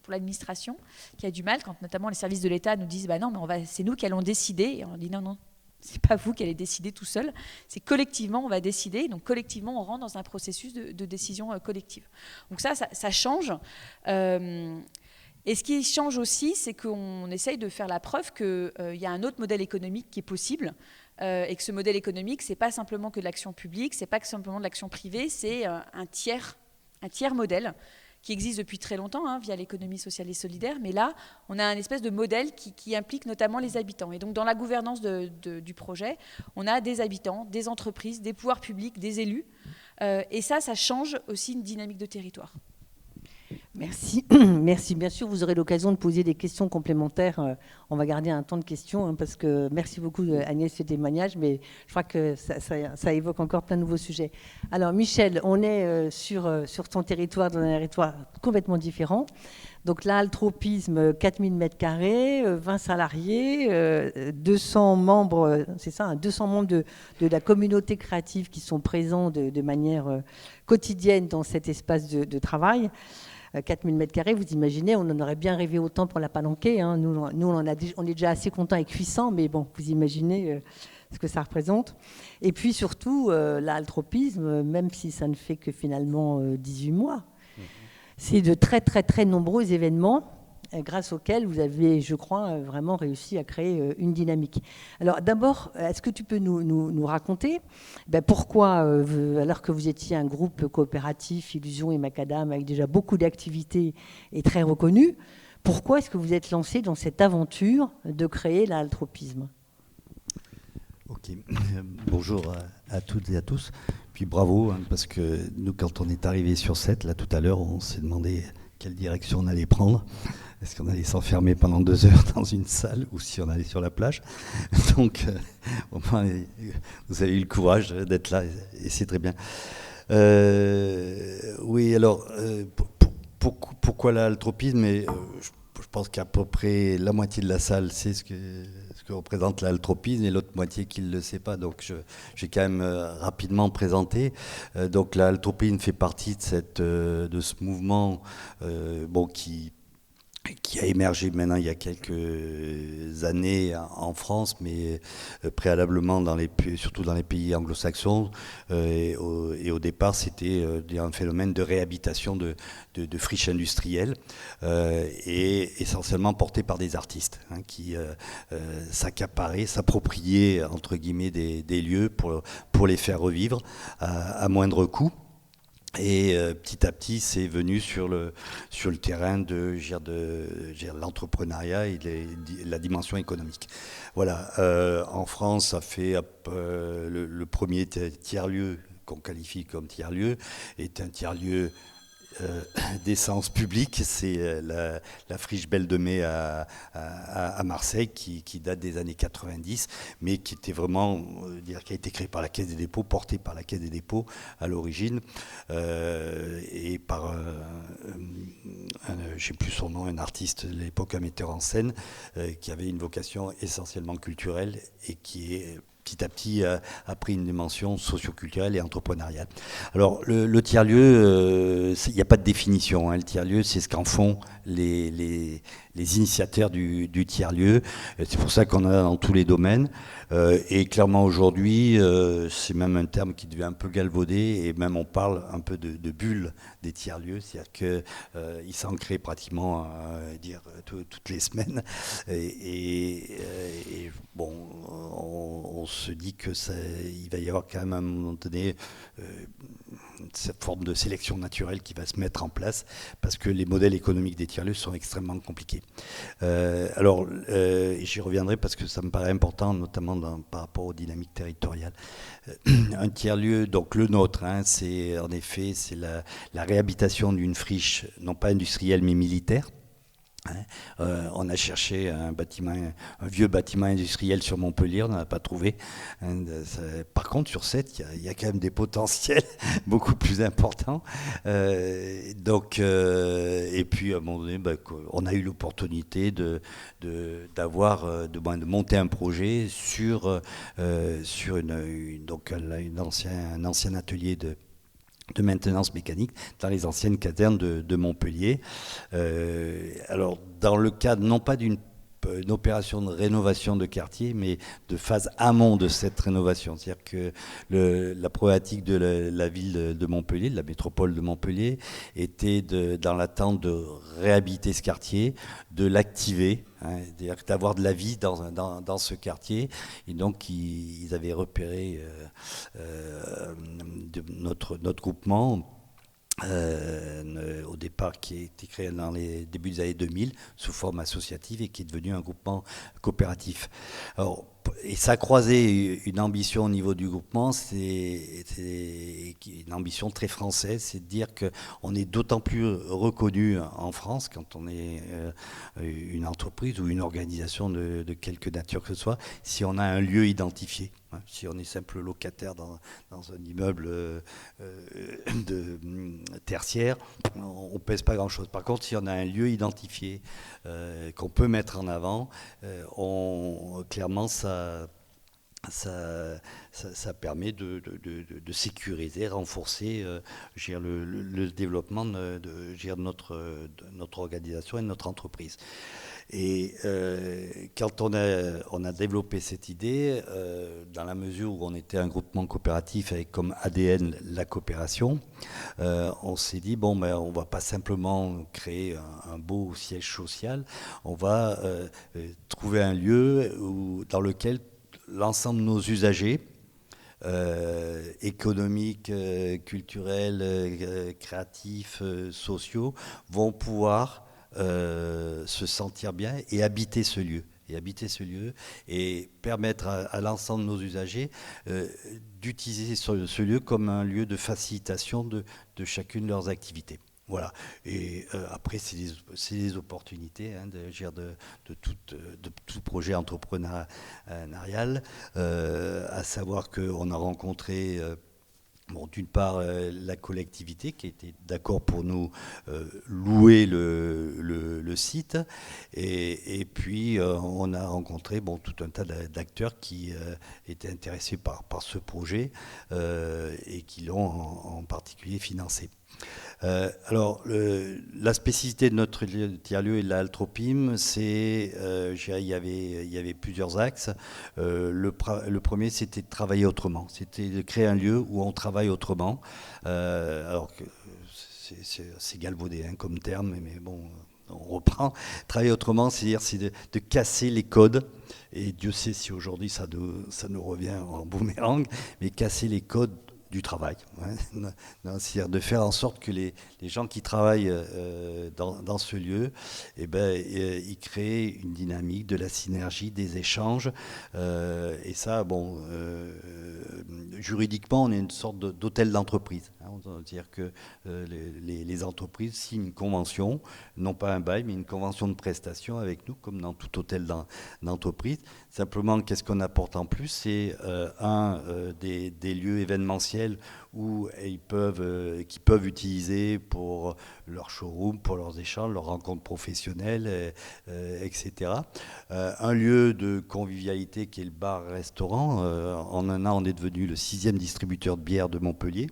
l'administration, qui a du mal, quand notamment les services de l'État nous disent « non, mais c'est nous qui allons décider ». Et on dit « non, c'est pas vous qui allez décider tout seul, c'est collectivement on va décider, donc collectivement on rentre dans un processus de décision collective. Donc ça change. Et ce qui change aussi, c'est qu'on essaye de faire la preuve qu'il y a un autre modèle économique qui est possible, et que ce modèle économique, c'est pas simplement que de l'action publique, c'est pas que simplement de l'action privée, c'est un tiers modèle qui existe depuis très longtemps, via l'économie sociale et solidaire, mais là, on a un espèce de modèle qui implique notamment les habitants. Et donc, dans la gouvernance du projet, on a des habitants, des entreprises, des pouvoirs publics, des élus, et ça change aussi une dynamique de territoire. Merci. Merci. Bien sûr, vous aurez l'occasion de poser des questions complémentaires. On va garder un temps de questions, parce que merci beaucoup Agnès ce témoignage, mais je crois que ça évoque encore plein de nouveaux sujets. Alors Michel, on est sur ton territoire, dans un territoire complètement différent. Donc là, le tropisme, 4000 m², 20 salariés, 200 membres, c'est ça, 200 membres de la communauté créative qui sont présents de manière quotidienne dans cet espace de travail. 4000 m², vous imaginez, on en aurait bien rêvé autant pour la Palanquée. Hein. Nous on est déjà assez contents avec 800, mais bon, vous imaginez ce que ça représente. Et puis surtout, là, le tropisme, même si ça ne fait que finalement 18 mois, c'est de très, très, très nombreux événements grâce auxquels vous avez, je crois, vraiment réussi à créer une dynamique. Alors d'abord, est-ce que tu peux nous raconter pourquoi, alors que vous étiez un groupe coopératif, Illusion et Macadam, avec déjà beaucoup d'activités et très reconnu, pourquoi est-ce que vous êtes lancé dans cette aventure de créer l'altropisme ? Ok, bonjour à toutes et à tous. Puis bravo, parce que nous, quand on est arrivé sur Sète, là tout à l'heure, on s'est demandé quelle direction on allait prendre. Est-ce qu'on allait s'enfermer pendant 2 heures dans une salle ou si on allait sur la plage? Donc, vous avez eu le courage d'être là et c'est très bien. Oui, alors, pourquoi l'altropisme? Je pense qu'à peu près la moitié de la salle sait ce que qui représente l'Altropine et l'autre moitié qui ne le sait pas. Donc j'ai quand même rapidement présenté. Donc l'Altropine fait partie de ce mouvement qui a émergé maintenant il y a quelques années en France, mais préalablement surtout dans les pays anglo-saxons. Et au départ, c'était un phénomène de réhabilitation de friches industrielles et essentiellement porté par des artistes qui s'accaparaient, s'appropriaient entre guillemets des lieux pour les faire revivre à moindre coût. Et petit à petit, c'est venu sur le terrain de l'entrepreneuriat et la dimension économique. Voilà. En France, ça fait le premier tiers-lieu qu'on qualifie comme tiers-lieu est un tiers-lieu d'essence publique, c'est la friche Belle de Mai à Marseille qui date des années 90, mais qui était vraiment, qui a été créée par la Caisse des dépôts, portée par la Caisse des dépôts à l'origine, et par, je sais plus son nom, un artiste de l'époque, un metteur en scène, qui avait une vocation essentiellement culturelle et qui est petit à petit a pris une dimension socioculturelle et entrepreneuriale. Alors le tiers-lieu, il n'y a pas de définition. Le tiers-lieu, c'est ce qu'en font les initiateurs du tiers-lieu. C'est pour ça qu'on en a dans tous les domaines. Et clairement aujourd'hui, c'est même un terme qui devient un peu galvaudé, et même on parle un peu de bulle des tiers-lieux, c'est-à-dire qu'ils s'en créent pratiquement toutes les semaines. Et bon, on se dit il va y avoir quand même à un moment donné cette forme de sélection naturelle qui va se mettre en place, parce que les modèles économiques des tiers-lieux sont extrêmement compliqués. Alors, j'y reviendrai parce que ça me paraît important, notamment par rapport aux dynamiques territoriales. Un tiers-lieu, donc le nôtre, c'est en effet la réhabilitation d'une friche, non pas industrielle mais militaire. On a cherché un vieux bâtiment industriel sur Montpellier, on n'en a pas trouvé. Par contre, sur Sète, il y a quand même des potentiels beaucoup plus importants. Et puis, à un moment donné, on a eu l'opportunité de monter un projet sur un ancien atelier de maintenance mécanique dans les anciennes casernes de Montpellier. Alors, dans le cadre, non pas d'une opération de rénovation de quartier, mais de phase amont de cette rénovation. C'est-à-dire que la problématique de la ville de Montpellier, de la métropole de Montpellier, était dans l'attente de réhabiliter ce quartier, de l'activer, c'est-à-dire d'avoir de la vie dans ce quartier. Et donc, ils avaient repéré notre groupement, au départ, qui a été créé dans les débuts des années 2000 sous forme associative et qui est devenu un groupement coopératif. Alors, et ça a croisé une ambition au niveau du groupement, c'est une ambition très française, c'est de dire qu'on est d'autant plus reconnu en France quand on est une entreprise ou une organisation de quelque nature que ce soit, si on a un lieu identifié. Si on est simple locataire dans un immeuble tertiaire, on ne pèse pas grand-chose. Par contre, si on a un lieu identifié qu'on peut mettre en avant, clairement, ça permet de sécuriser, renforcer le développement de notre organisation et de notre entreprise. Et quand on a développé cette idée, dans la mesure où on était un groupement coopératif avec comme ADN la coopération, on s'est dit, on ne va pas simplement créer un beau siège social, on va trouver un lieu dans lequel l'ensemble de nos usagers, économiques, culturels, créatifs, sociaux, vont pouvoir se sentir bien et habiter ce lieu. Et permettre à l'ensemble de nos usagers d'utiliser ce lieu comme un lieu de facilitation de chacune de leurs activités. Voilà. Et après, c'est des opportunités de tout projet entrepreneurial, à savoir qu'on a rencontré Bon, d'une part, la collectivité qui était d'accord pour nous louer le site, et puis on a rencontré tout un tas d'acteurs qui étaient intéressés par ce projet et qui l'ont en particulier financé. Alors, la spécificité de notre tiers-lieu et de la Altropim, c'est, il y avait plusieurs axes. Le premier, c'était de travailler autrement. C'était de créer un lieu où on travaille autrement. Alors que c'est galvaudé comme terme, mais bon, on reprend. Travailler autrement, c'est de casser les codes. Et Dieu sait si aujourd'hui ça nous revient en boomerang, mais casser les codes du travail. C'est-à-dire de faire en sorte que les gens qui travaillent dans ce lieu, ils créent une dynamique, de la synergie, des échanges. Et ça, juridiquement, on est une sorte d'hôtel d'entreprise. C'est-à-dire que les entreprises signent une convention, non pas un bail, mais une convention de prestation avec nous, comme dans tout hôtel d'entreprise. Simplement, qu'est-ce qu'on apporte en plus? C'est des lieux événementiels qui peuvent utiliser pour leur showroom, pour leurs échanges, leurs rencontres professionnelles, etc. Un lieu de convivialité qui est le bar-restaurant. En un an, on est devenu le 6e distributeur de bière de Montpellier.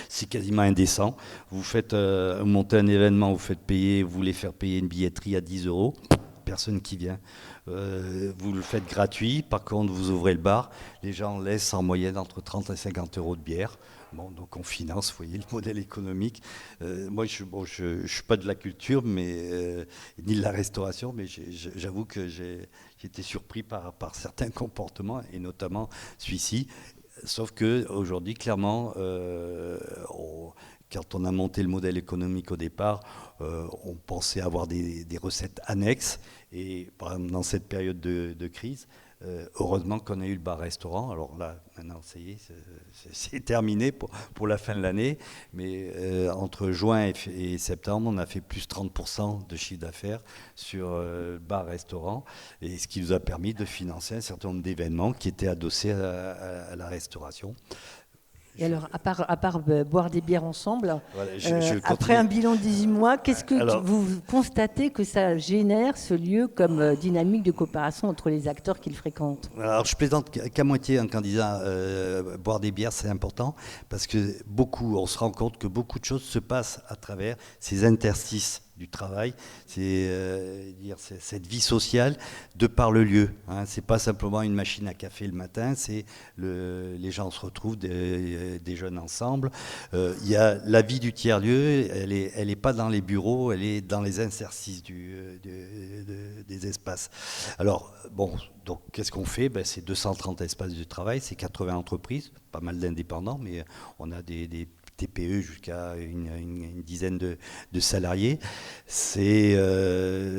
C'est quasiment indécent. Vous montez un événement, vous voulez faire payer une billetterie à 10 €. Personne qui vient. Vous le faites gratuit. Par contre, vous ouvrez le bar. Les gens laissent en moyenne entre 30 et 50 € de bière. Bon, donc on finance, vous voyez, le modèle économique. Moi, je suis pas de la culture, ni de la restauration, mais j'avoue que j'ai été surpris par certains comportements, et notamment celui-ci. Sauf qu'aujourd'hui, clairement, quand on a monté le modèle économique au départ, on pensait avoir des recettes annexes. Et par exemple, dans cette période de crise, heureusement qu'on a eu le bar-restaurant. Alors là, maintenant, ça y est, c'est terminé pour la fin de l'année. Mais entre juin et septembre, on a fait plus 30% de chiffre d'affaires sur le bar-restaurant. Et ce qui nous a permis de financer un certain nombre d'événements qui étaient adossés à la restauration. Et alors, à part boire des bières ensemble, voilà, après un bilan de 18 mois, qu'est-ce que vous constatez que ça génère, ce lieu, comme dynamique de coopération entre les acteurs qui le fréquentent? Alors, je plaisante qu'à moitié en disant boire des bières, c'est important, parce que on se rend compte que beaucoup de choses se passent à travers ces interstices du travail, c'est cette vie sociale de par le lieu. C'est pas simplement une machine à café le matin, les gens se retrouvent, des jeunes ensemble. Il y a la vie du tiers-lieu, elle est pas dans les bureaux, elle est dans les interstices des espaces. Alors, donc qu'est-ce qu'on fait? C'est 230 espaces de travail, c'est 80 entreprises, pas mal d'indépendants, mais on a des TPE jusqu'à une dizaine de salariés.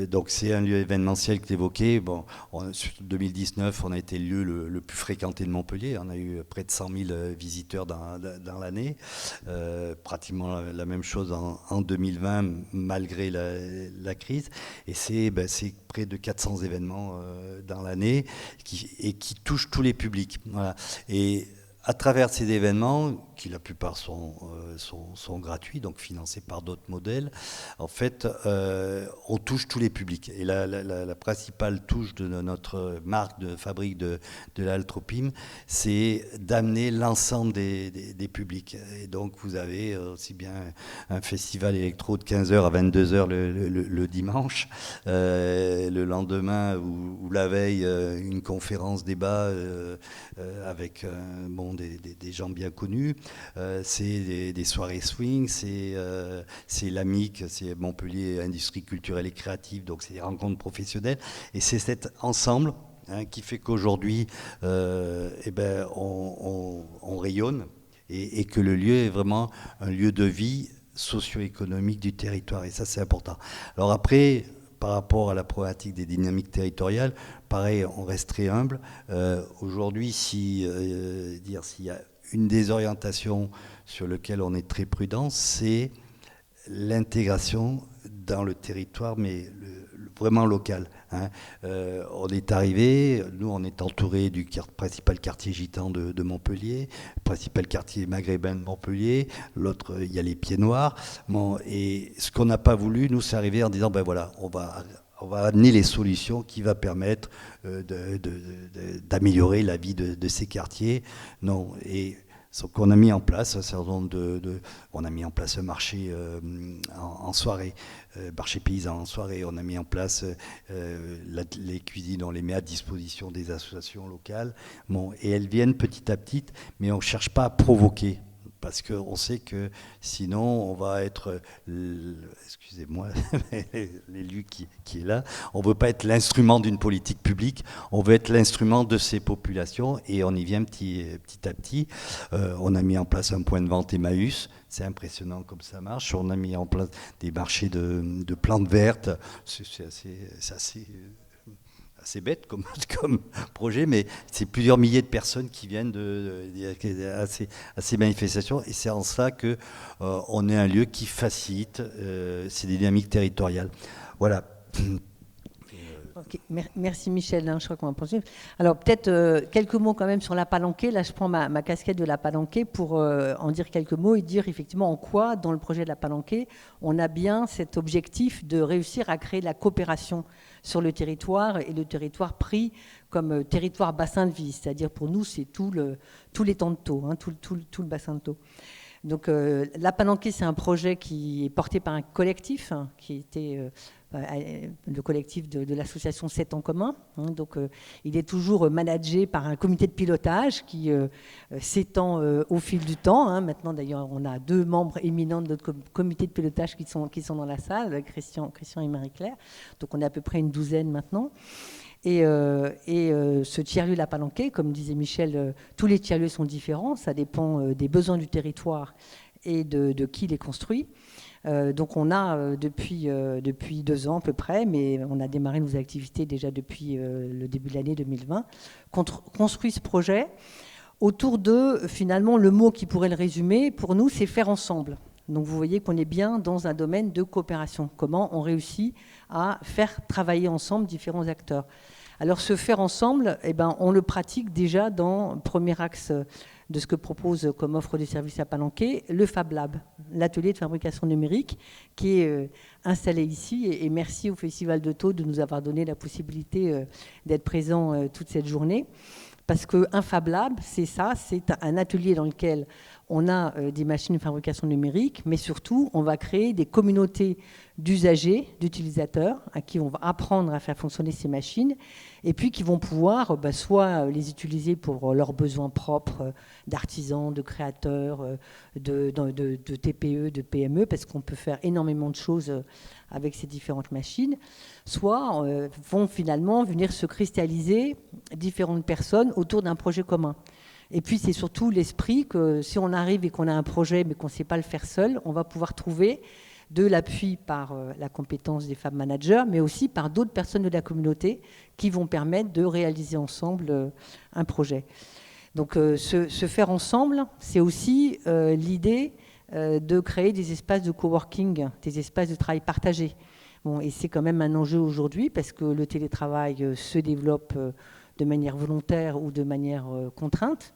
Donc c'est un lieu événementiel que tu évoquais. Sur 2019, on a été le lieu le plus fréquenté de Montpellier. On a eu près de 100 000 visiteurs dans l'année. Pratiquement la même chose en 2020, malgré la crise. Et c'est près de 400 événements dans l'année qui touchent tous les publics. Voilà. Et à travers ces événements, qui la plupart sont gratuits, donc financés par d'autres modèles, en fait, on touche tous les publics. Et la principale touche de notre marque de fabrique de l'Altropim, c'est d'amener l'ensemble des publics. Et donc, vous avez aussi bien un festival électro de 15h à 22h le dimanche, le lendemain ou la veille, une conférence débat avec des gens bien connus. C'est des soirées swing, c'est l'AMIC, c'est Montpellier Industrie Culturelle et Créative, donc c'est des rencontres professionnelles. Et c'est cet ensemble qui fait qu'aujourd'hui, on rayonne et que le lieu est vraiment un lieu de vie socio-économique du territoire. Et ça, c'est important. Alors après, par rapport à la problématique des dynamiques territoriales, pareil, on reste très humble. Aujourd'hui, s'il y a une des orientations sur lesquelles on est très prudent, c'est l'intégration dans le territoire, mais vraiment local. hein. On est arrivé, nous on est entouré du principal quartier gitan de Montpellier, principal quartier maghrébin de Montpellier, l'autre il y a les Pieds Noirs. Bon, et ce qu'on n'a pas voulu, nous, c'est arriver en disant, ben voilà, on va amener les solutions qui vont permettre d'améliorer la vie de ces quartiers. Non, et donc on a mis en place un certain nombre on a mis en place un marché en soirée, marché paysan en soirée. On a mis en place les cuisines, on les met à disposition des associations locales. Bon, et elles viennent petit à petit, mais on ne cherche pas à provoquer. Parce qu'on sait que sinon, on va être, excusez-moi, l'élu qui est là, on ne veut pas être l'instrument d'une politique publique, on veut être l'instrument de ces populations, et on y vient petit à petit. On a mis en place un point de vente Emmaüs, c'est impressionnant comme ça marche. On a mis en place des marchés de plantes vertes, c'est assez bête comme projet, mais c'est plusieurs milliers de personnes qui viennent à ces manifestations, et c'est en ça que on est un lieu qui facilite ces dynamiques territoriales. Voilà. Okay. Merci Michel, je crois qu'on va poursuivre. Alors peut-être quelques mots quand même sur la Palanquée. Là je prends ma casquette de la Palanquée pour en dire quelques mots et dire effectivement en quoi dans le projet de la Palanquée on a bien cet objectif de réussir à créer de la coopération sur le territoire, et le territoire pris comme territoire bassin de vie, c'est-à-dire pour nous c'est tous les temps de taux, hein, tout le bassin de taux. Donc la Palanquée, c'est un projet qui est porté par un collectif, hein, qui était le collectif de l'association 7 en commun. Hein, donc il est toujours managé par un comité de pilotage qui s'étend au fil du temps. Hein. Maintenant d'ailleurs on a 2 membres éminents de notre comité de pilotage qui sont dans la salle, Christian et Marie-Claire. Donc on est à peu près une 12aine maintenant. Et ce tiers-lieu de la Palanquée, comme disait Michel, tous les tiers-lieux sont différents, ça dépend des besoins du territoire et de qui les construit. Donc on a depuis 2 ans à peu près, mais on a démarré nos activités déjà depuis le début de l'année 2020, construit ce projet autour de, finalement, le mot qui pourrait le résumer, pour nous, c'est faire ensemble. Donc vous voyez qu'on est bien dans un domaine de coopération. Comment on réussit à faire travailler ensemble différents acteurs. Alors ce faire ensemble, eh ben, on le pratique déjà dans le premier axe de ce que propose comme offre de service à Palanquée, le Fab Lab, l'atelier de fabrication numérique qui est installé ici. Et merci au Festival de Thau de nous avoir donné la possibilité d'être présent toute cette journée. Parce qu'un Fab Lab, c'est ça, c'est un atelier dans lequel on a des machines de fabrication numérique, mais surtout, on va créer des communautés d'usagers, d'utilisateurs, à qui on va apprendre à faire fonctionner ces machines, et puis qui vont pouvoir soit les utiliser pour leurs besoins propres d'artisans, de créateurs, de TPE, de PME, parce qu'on peut faire énormément de choses avec ces différentes machines, soit vont finalement venir se cristalliser différentes personnes autour d'un projet commun. Et puis c'est surtout l'esprit que si on arrive et qu'on a un projet mais qu'on ne sait pas le faire seul, on va pouvoir trouver de l'appui par la compétence des femmes managers, mais aussi par d'autres personnes de la communauté qui vont permettre de réaliser ensemble un projet. Donc se faire ensemble, c'est aussi l'idée de créer des espaces de coworking, des espaces de travail partagé. Bon, et c'est quand même un enjeu aujourd'hui parce que le télétravail se développe de manière volontaire ou de manière contrainte.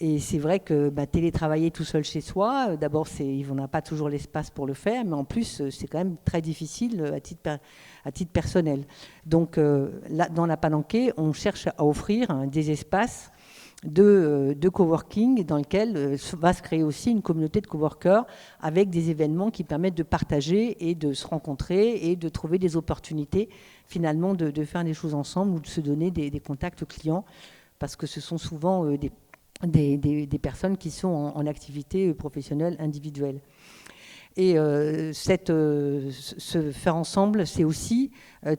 Et c'est vrai que télétravailler tout seul chez soi, d'abord, on n'a pas toujours l'espace pour le faire, mais en plus, c'est quand même très difficile à titre personnel. Donc, là, dans la Palanquée, on cherche à offrir des espaces de coworking dans lequel va se créer aussi une communauté de coworkers avec des événements qui permettent de partager et de se rencontrer et de trouver des opportunités finalement de faire des choses ensemble ou de se donner des contacts clients parce que ce sont souvent des personnes qui sont en activité professionnelle individuelle. Et se faire ensemble, c'est aussi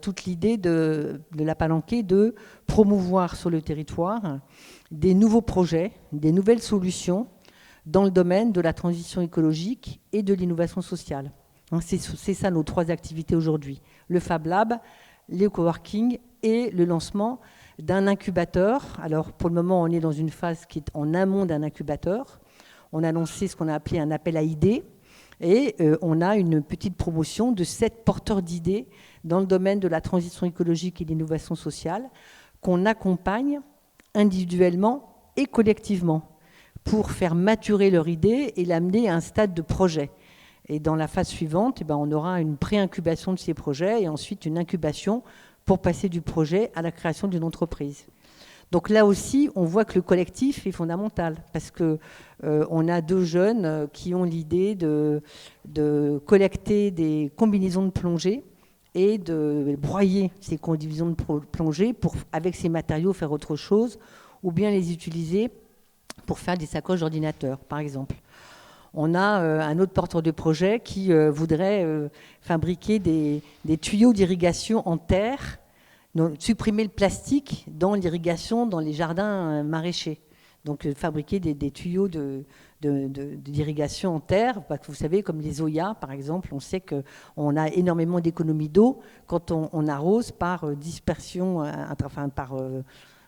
toute l'idée de la Palanquée de promouvoir sur le territoire des nouveaux projets, des nouvelles solutions dans le domaine de la transition écologique et de l'innovation sociale. C'est ça nos 3 activités aujourd'hui. Le Fab Lab, les coworking et le lancement d'un incubateur. Alors pour le moment, on est dans une phase qui est en amont d'un incubateur. On a lancé ce qu'on a appelé un appel à idées et on a une petite promotion de 7 porteurs d'idées dans le domaine de la transition écologique et l'innovation sociale qu'on accompagne individuellement et collectivement pour faire maturer leur idée et l'amener à un stade de projet. Et dans la phase suivante, on aura une pré-incubation de ces projets et ensuite une incubation pour passer du projet à la création d'une entreprise. Donc là aussi, on voit que le collectif est fondamental parce qu'on a 2 jeunes qui ont l'idée de collecter des combinaisons de plongée et de broyer ces combinaisons de plongée pour, avec ces matériaux, faire autre chose ou bien les utiliser pour faire des sacoches d'ordinateur, par exemple. On a un autre porteur de projet qui voudrait fabriquer des tuyaux d'irrigation en terre, donc supprimer le plastique dans l'irrigation, dans les jardins maraîchers. Donc fabriquer des tuyaux d'irrigation en terre, parce que vous savez, comme les Zoya, par exemple, on sait qu'on a énormément d'économies d'eau quand on arrose par dispersion,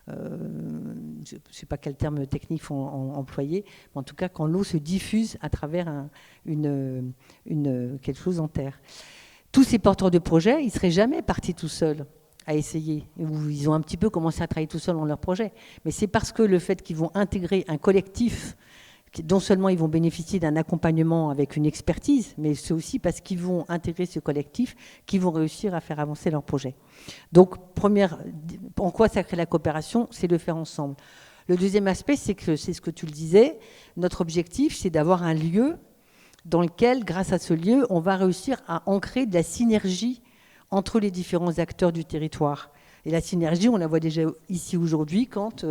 je ne sais pas quel terme technique faut employer, mais en tout cas quand l'eau se diffuse à travers quelque chose en terre. Tous ces porteurs de projets, ils ne seraient jamais partis tout seuls à essayer, ou ils ont un petit peu commencé à travailler tout seuls dans leur projet. Mais c'est parce que le fait qu'ils vont intégrer un collectif, non seulement ils vont bénéficier d'un accompagnement avec une expertise, mais c'est aussi parce qu'ils vont intégrer ce collectif qu'ils vont réussir à faire avancer leur projet. Donc, en quoi ça crée la coopération? C'est de faire ensemble. Le deuxième aspect, c'est ce que tu le disais, notre objectif, c'est d'avoir un lieu dans lequel, grâce à ce lieu, on va réussir à ancrer de la synergie entre les différents acteurs du territoire. Et la synergie, on la voit déjà ici aujourd'hui quand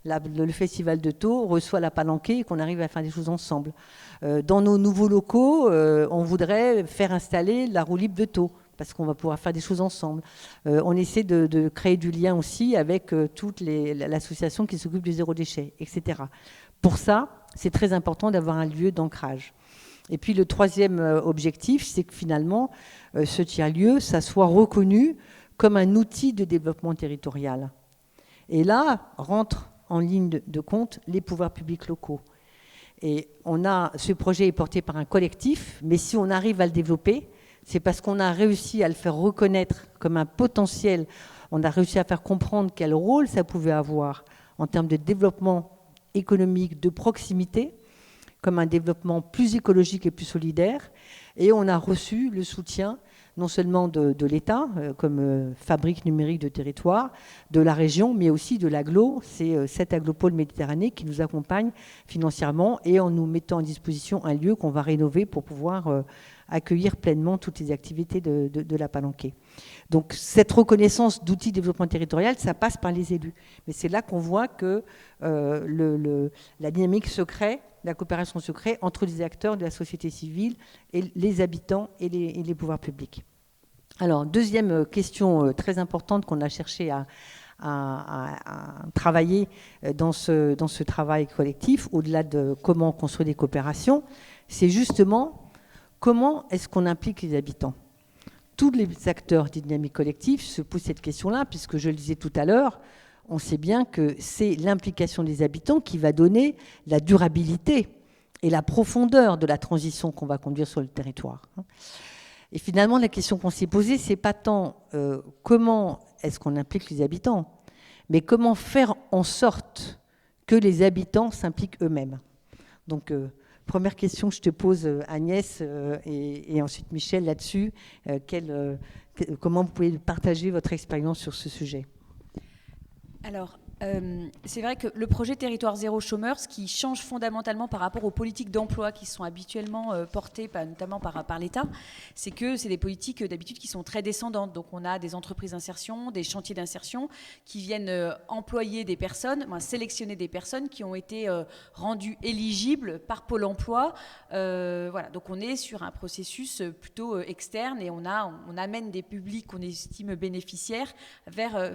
le Festival de Thau reçoit la Palanquée et qu'on arrive à faire des choses ensemble. Dans nos nouveaux locaux, on voudrait faire installer la roue libre de Thau parce qu'on va pouvoir faire des choses ensemble. On essaie de créer du lien aussi avec toute l'association qui s'occupe du zéro déchet, etc. Pour ça, c'est très important d'avoir un lieu d'ancrage. Et puis le troisième objectif, c'est que finalement, ce tiers-lieu, ça soit reconnu comme un outil de développement territorial. Et là, rentrent en ligne de compte les pouvoirs publics locaux. Et ce projet est porté par un collectif, mais si on arrive à le développer, c'est parce qu'on a réussi à le faire reconnaître comme un potentiel, on a réussi à faire comprendre quel rôle ça pouvait avoir en termes de développement économique, de proximité, comme un développement plus écologique et plus solidaire. Et on a reçu le soutien non seulement de l'État, comme fabrique numérique de territoire, de la région, mais aussi de l'aglo. C'est 7 aglopoles Méditerranée qui nous accompagnent financièrement et en nous mettant à disposition un lieu qu'on va rénover pour pouvoir accueillir pleinement toutes les activités de la Palanquée. Donc cette reconnaissance d'outils de développement territorial, ça passe par les élus. Mais c'est là qu'on voit que la dynamique se crée, la coopération se crée entre les acteurs de la société civile et les habitants et les pouvoirs publics. Alors, deuxième question très importante qu'on a cherché à travailler dans ce travail collectif, au-delà de comment construire des coopérations, c'est justement comment est-ce qu'on implique les habitants. Tous les acteurs des dynamiques collectives se posent cette question-là, puisque je le disais tout à l'heure, on sait bien que c'est l'implication des habitants qui va donner la durabilité et la profondeur de la transition qu'on va conduire sur le territoire. Et finalement, la question qu'on s'est posée, c'est pas tant comment est-ce qu'on implique les habitants, mais comment faire en sorte que les habitants s'impliquent eux-mêmes. Donc, première question que je te pose, Agnès, et ensuite Michel, là-dessus, comment vous pouvez partager votre expérience sur ce sujet ? Alors, c'est vrai que le projet Territoire Zéro Chômeur, ce qui change fondamentalement par rapport aux politiques d'emploi qui sont habituellement portées, notamment par l'État, c'est que c'est des politiques d'habitude qui sont très descendantes. Donc on a des entreprises d'insertion, des chantiers d'insertion qui viennent employer des personnes, sélectionner des personnes qui ont été rendues éligibles par Pôle emploi. Voilà. Donc on est sur un processus plutôt externe et on amène des publics qu'on estime bénéficiaires vers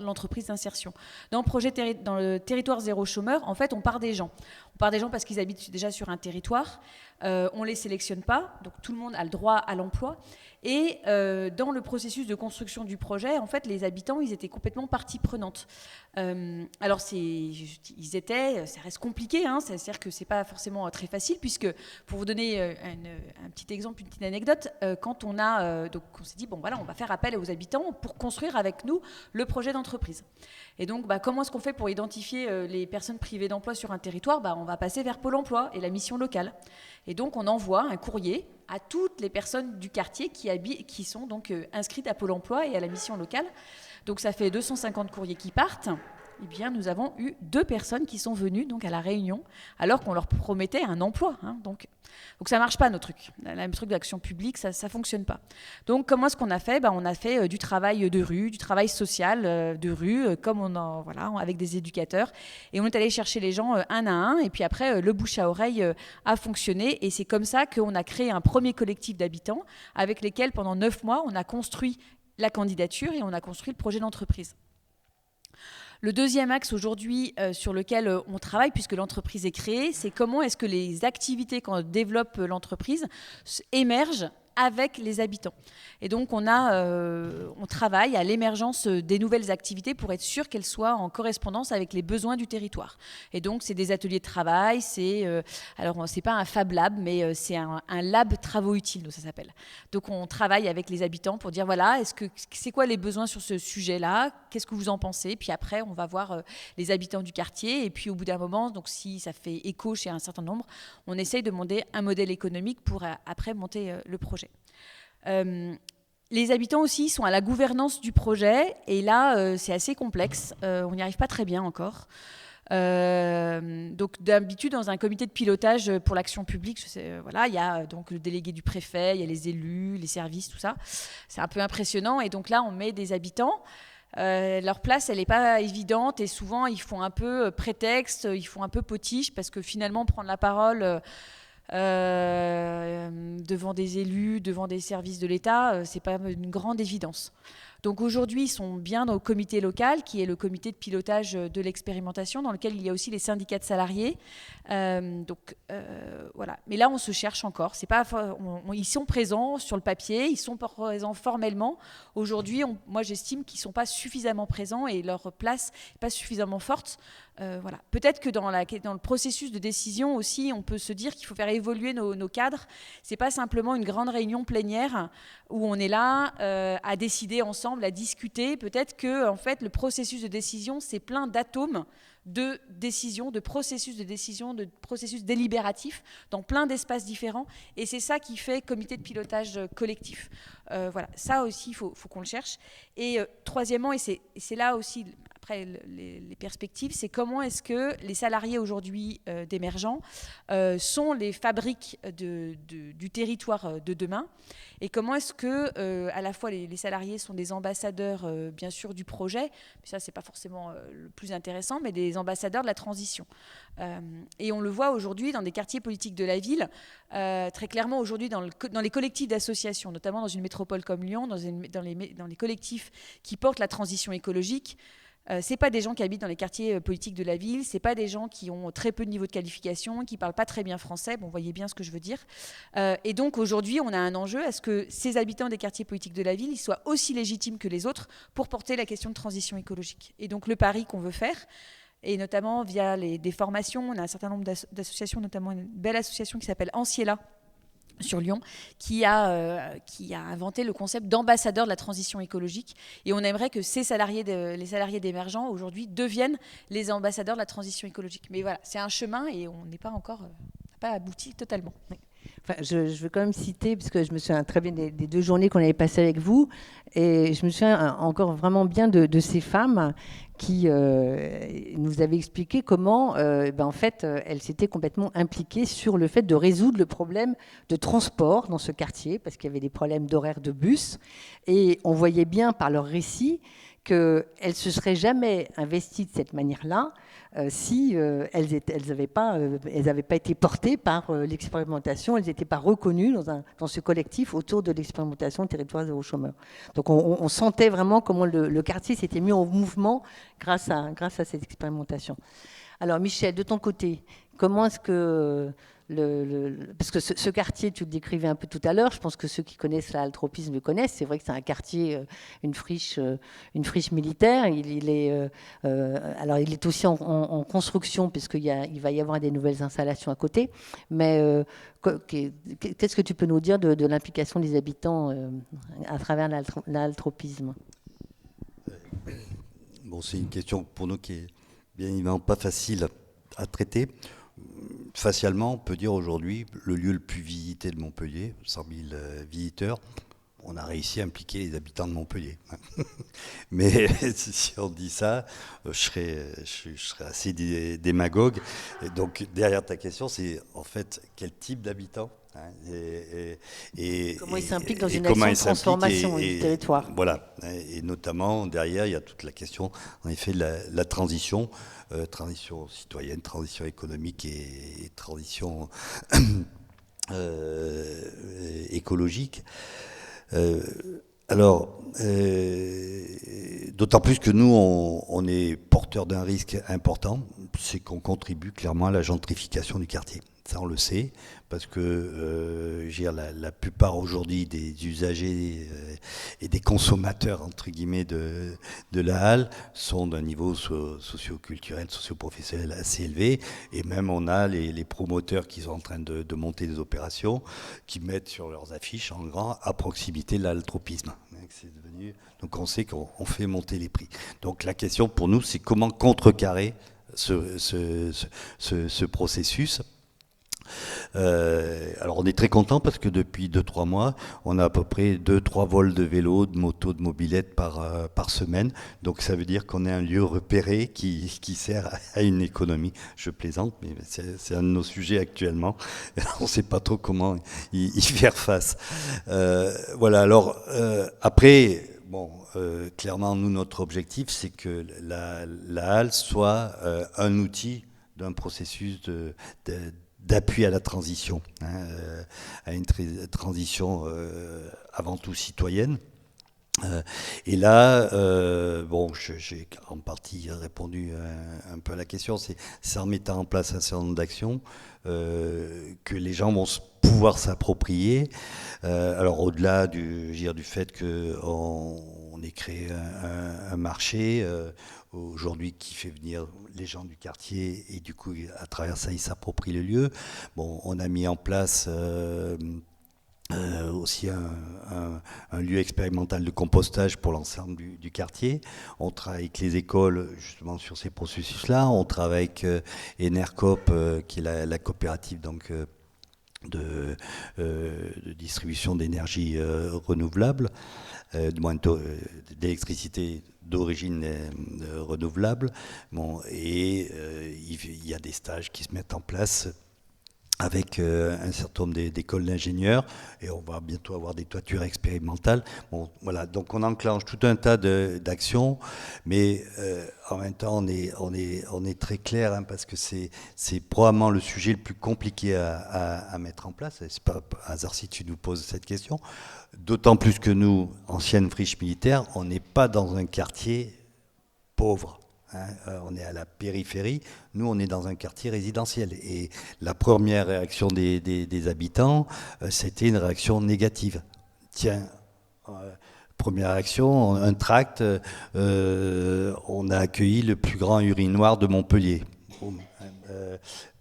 l'entreprise d'insertion. Dans le territoire zéro chômeur, en fait, on part des gens. On part des gens parce qu'ils habitent déjà sur un territoire. on ne les sélectionne pas, donc tout le monde a le droit à l'emploi. Et dans le processus de construction du projet, en fait, les habitants, ils étaient complètement partie prenante. Alors, ça reste compliqué, hein, c'est-à-dire que c'est pas forcément très facile, puisque, pour vous donner un petit exemple, une petite anecdote, quand on s'est dit, bon voilà, on va faire appel aux habitants pour construire avec nous le projet d'entreprise. Et donc, comment est-ce qu'on fait pour identifier les personnes privées d'emploi sur un territoire ? On va passer vers Pôle emploi et la mission locale. Et donc, on envoie un courrier à toutes les personnes du quartier qui sont donc inscrites à Pôle emploi et à la mission locale. Donc, ça fait 250 courriers qui partent. Eh bien, nous avons eu 2 personnes qui sont venues donc, à la réunion, alors qu'on leur promettait un emploi. Hein, donc, ça ne marche pas, nos trucs. Le truc d'action publique, ça ne fonctionne pas. Donc, comment est-ce qu'on a fait ? On a fait du travail de rue, du travail social de rue, avec des éducateurs. Et on est allé chercher les gens un à un. Et puis après, le bouche à oreille a fonctionné. Et c'est comme ça qu'on a créé un premier collectif d'habitants avec lesquels, pendant 9 mois, on a construit la candidature et on a construit le projet d'entreprise. Le deuxième axe aujourd'hui sur lequel on travaille, puisque l'entreprise est créée, c'est comment est-ce que les activités qu'on développe l'entreprise émergent avec les habitants. Et donc, on travaille à l'émergence des nouvelles activités pour être sûr qu'elles soient en correspondance avec les besoins du territoire. Et donc, c'est des ateliers de travail, c'est pas un Fab Lab, mais c'est un lab travaux utiles, ça s'appelle. Donc, on travaille avec les habitants pour dire, voilà, c'est quoi les besoins sur ce sujet-là ? Qu'est-ce que vous en pensez ? Puis après, on va voir les habitants du quartier. Et puis, au bout d'un moment, donc si ça fait écho chez un certain nombre, on essaye de monter un modèle économique pour après monter le projet. Les habitants aussi sont à la gouvernance du projet et là c'est assez complexe, on n'y arrive pas très bien encore. Donc d'habitude dans un comité de pilotage pour l'action publique, il y a donc le délégué du préfet, il y a les élus, les services, tout ça. C'est un peu impressionnant et donc là on met des habitants. Leur place, elle n'est pas évidente et souvent ils font un peu prétexte, ils font un peu potiche parce que finalement prendre la parole devant des élus, devant des services de l'État, c'est pas une grande évidence. Donc aujourd'hui, ils sont bien dans le comité local, qui est le comité de pilotage de l'expérimentation, dans lequel il y a aussi les syndicats de salariés. Voilà. Mais là, on se cherche encore. Ils sont présents sur le papier, ils sont présents formellement. Aujourd'hui, moi, j'estime qu'ils ne sont pas suffisamment présents et leur place n'est pas suffisamment forte. Voilà. Peut-être que dans le processus de décision aussi, on peut se dire qu'il faut faire évoluer nos cadres. Ce n'est pas simplement une grande réunion plénière où on est là à décider ensemble, à discuter. Peut-être que en fait, le processus de décision, c'est plein d'atomes de décision, de processus délibératifs dans plein d'espaces différents. Et c'est ça qui fait comité de pilotage collectif. Voilà, ça aussi, il faut qu'on le cherche. Et troisièmement, et c'est là aussi... Après, les perspectives, c'est comment est-ce que les salariés aujourd'hui d'émergents sont les fabriques du territoire de demain et comment est-ce que à la fois les salariés sont des ambassadeurs bien sûr du projet, mais ça c'est pas forcément le plus intéressant, mais des ambassadeurs de la transition. Et on le voit aujourd'hui dans des quartiers politiques de la ville, très clairement aujourd'hui dans les collectifs d'associations, notamment dans une métropole comme Lyon, dans les collectifs qui portent la transition écologique. C'est pas des gens qui habitent dans les quartiers politiques de la ville, c'est pas des gens qui ont très peu de niveau de qualification, qui parlent pas très bien français, bon, vous voyez bien ce que je veux dire. Et donc aujourd'hui, on a un enjeu à ce que ces habitants des quartiers politiques de la ville, ils soient aussi légitimes que les autres pour porter la question de transition écologique. Et donc le pari qu'on veut faire, et notamment via des formations, on a un certain nombre d'associations, notamment une belle association qui s'appelle Anciela, sur Lyon, qui a inventé le concept d'ambassadeur de la transition écologique. Et on aimerait que les salariés d'émergents, aujourd'hui, deviennent les ambassadeurs de la transition écologique. Mais voilà, c'est un chemin et on n'est pas encore pas abouti totalement. Enfin, je veux quand même citer, parce que je me souviens très bien des 2 journées qu'on avait passées avec vous, et je me souviens encore vraiment bien de ces femmes qui nous avaient expliqué comment, en fait, elles s'étaient complètement impliquées sur le fait de résoudre le problème de transport dans ce quartier, parce qu'il y avait des problèmes d'horaire de bus, et on voyait bien par leur récit qu'elles ne se seraient jamais investies de cette manière-là si elles n'avaient pas été portées par l'expérimentation, elles n'étaient pas reconnues dans ce collectif autour de l'expérimentation Territoire zéro chômeur. Donc on sentait vraiment comment le quartier s'était mis en mouvement grâce à cette expérimentation. Alors Michel, de ton côté, comment est-ce que parce que ce quartier, tu le décrivais un peu tout à l'heure, je pense que ceux qui connaissent la halle Tropisme le connaissent. C'est vrai que c'est un quartier, une friche militaire. Alors, il est aussi en construction, puisqu'il va y avoir des nouvelles installations à côté. Mais qu'est-ce que tu peux nous dire de l'implication des habitants à travers la halle Tropisme? Bon, c'est une question pour nous qui est bien évidemment pas facile à traiter. Facialement, on peut dire aujourd'hui, le lieu le plus visité de Montpellier, 100 000 visiteurs, on a réussi à impliquer les habitants de Montpellier. Mais si on dit ça, je serais assez démagogue. Et donc, derrière ta question, c'est en fait quel type d'habitants, hein, et comment ils s'impliquent dans une action de transformation du territoire. Voilà. Et notamment, derrière, il y a toute la question, en effet, de la transition. Transition citoyenne, transition économique et transition écologique. D'autant plus que nous, on est porteur d'un risque important, c'est qu'on contribue clairement à la gentrification du quartier. Ça, on le sait, parce que la plupart aujourd'hui des usagers et des consommateurs, entre guillemets, de la halle sont d'un niveau socio-culturel, socio-professionnel assez élevé. Et même on a les promoteurs qui sont en train de monter des opérations, qui mettent sur leurs affiches en grand à proximité de la halle Tropisme. Donc on sait qu'on fait monter les prix. Donc la question pour nous, c'est comment contrecarrer ce processus. Alors on est très content parce que depuis 2-3 mois, on a à peu près 2-3 vols de vélos, de motos, de mobylettes par semaine. Donc ça veut dire qu'on est un lieu repéré qui sert à une économie. Je plaisante, mais c'est un de nos sujets actuellement. On ne sait pas trop comment y faire face. Voilà, alors après... Bon, clairement, nous, notre objectif, c'est que la halle soit un outil d'un processus d'appui à la transition, à une transition avant tout citoyenne. Et là, bon, j'ai en partie répondu un peu à la question, c'est en mettant en place un certain nombre d'actions que les gens vont pouvoir s'approprier. Alors au-delà du fait qu'on ait créé un marché aujourd'hui qui fait venir les gens du quartier et du coup à travers ça ils s'approprient le lieu. Bon, on a mis en place aussi un lieu expérimental de compostage pour l'ensemble du quartier. On travaille avec les écoles justement sur ces processus-là. On travaille avec Enercop, qui est la coopérative donc, de distribution d'énergie renouvelable, d'électricité d'origine renouvelable. Bon, et il y a des stages qui se mettent en place avec un certain nombre d'écoles d'ingénieurs, et on va bientôt avoir des toitures expérimentales. Bon, voilà, donc on enclenche tout un tas d'actions, mais en même temps on est très clair, hein, parce que c'est probablement le sujet le plus compliqué à mettre en place. C'est pas un hasard si tu nous poses cette question. D'autant plus que nous, ancienne friche militaire, on n'est pas dans un quartier pauvre. On est à la périphérie, nous on est dans un quartier résidentiel et la première réaction des habitants, c'était une réaction négative. Tiens, première réaction, un tract, on a accueilli le plus grand urinoir de Montpellier.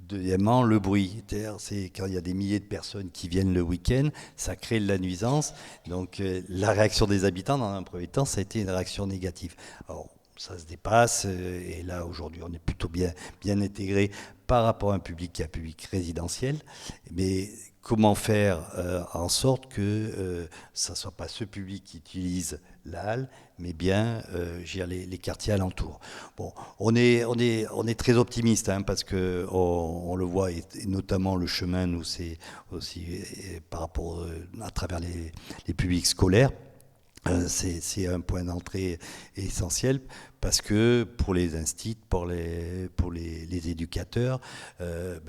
Deuxièmement, le bruit. C'est quand il y a des milliers de personnes qui viennent le week-end, ça crée de la nuisance. Donc la réaction des habitants, dans un premier temps, ça a été une réaction négative. Alors, ça se dépasse, et là aujourd'hui on est plutôt bien intégré par rapport à un public qui est un public résidentiel. Mais comment faire en sorte que ça ne soit pas ce public qui utilise la halle, mais bien les quartiers alentours. Bon, on est très optimiste, hein, parce que on le voit, et notamment le chemin, nous, c'est aussi par rapport à travers les publics scolaires. C'est un point d'entrée essentiel parce que pour les instituts, pour les éducateurs,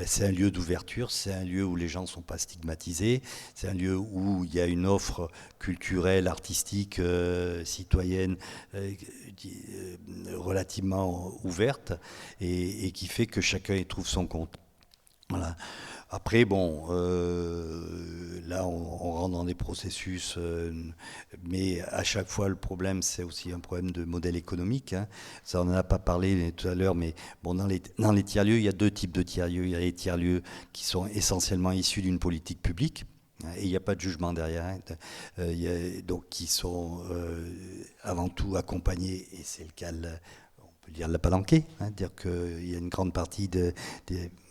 c'est un lieu d'ouverture, c'est un lieu où les gens ne sont pas stigmatisés, c'est un lieu où il y a une offre culturelle, artistique, citoyenne relativement ouverte et qui fait que chacun y trouve son compte. Voilà. Après, bon, là, on rentre dans des processus, mais à chaque fois, le problème, c'est aussi un problème de modèle économique. Hein. Ça, on n'en a pas parlé tout à l'heure, mais bon, dans les tiers-lieux, il y a deux types de tiers-lieux. Il y a les tiers-lieux qui sont essentiellement issus d'une politique publique. Et il n'y a pas de jugement derrière, hein. Donc qui sont avant tout accompagnés, et c'est le cas, on peut dire la palanquée, hein, dire qu'il y a une grande partie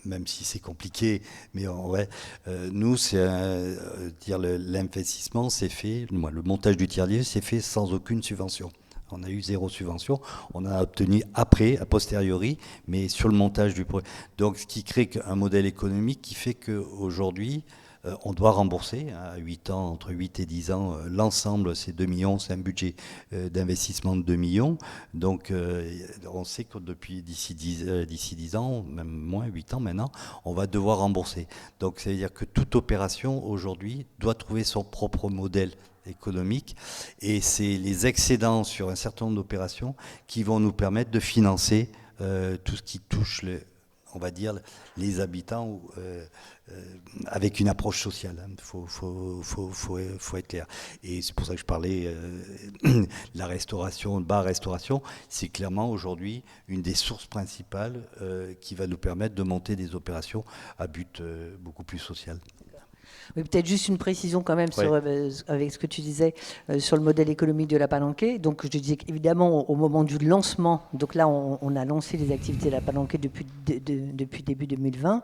même si c'est compliqué, mais en vrai, nous, c'est dire l'investissement s'est fait, le montage du tiers-lieu s'est fait sans aucune subvention. On a eu 0 subvention, on a obtenu après, a posteriori, mais sur le montage du projet. Donc, ce qui crée un modèle économique qui fait qu'aujourd'hui, on doit rembourser à 8 ans, entre 8 et 10 ans, l'ensemble, c'est 2 millions, c'est un budget d'investissement de 2 millions. Donc on sait que d'ici 10 ans, même moins 8 ans maintenant, on va devoir rembourser. Donc ça veut dire que toute opération aujourd'hui doit trouver son propre modèle économique, et c'est les excédents sur un certain nombre d'opérations qui vont nous permettre de financer tout ce qui touche on va dire les habitants avec une approche sociale. Il faut être clair. Et c'est pour ça que je parlais la restauration, le bar-restauration, c'est clairement aujourd'hui une des sources principales qui va nous permettre de monter des opérations à but beaucoup plus social. Oui, peut-être juste une précision quand même sur, avec ce que tu disais sur le modèle économique de la Palanquée. Donc je disais qu'évidemment au moment du lancement, donc là on a lancé les activités de la Palanquée depuis début 2020.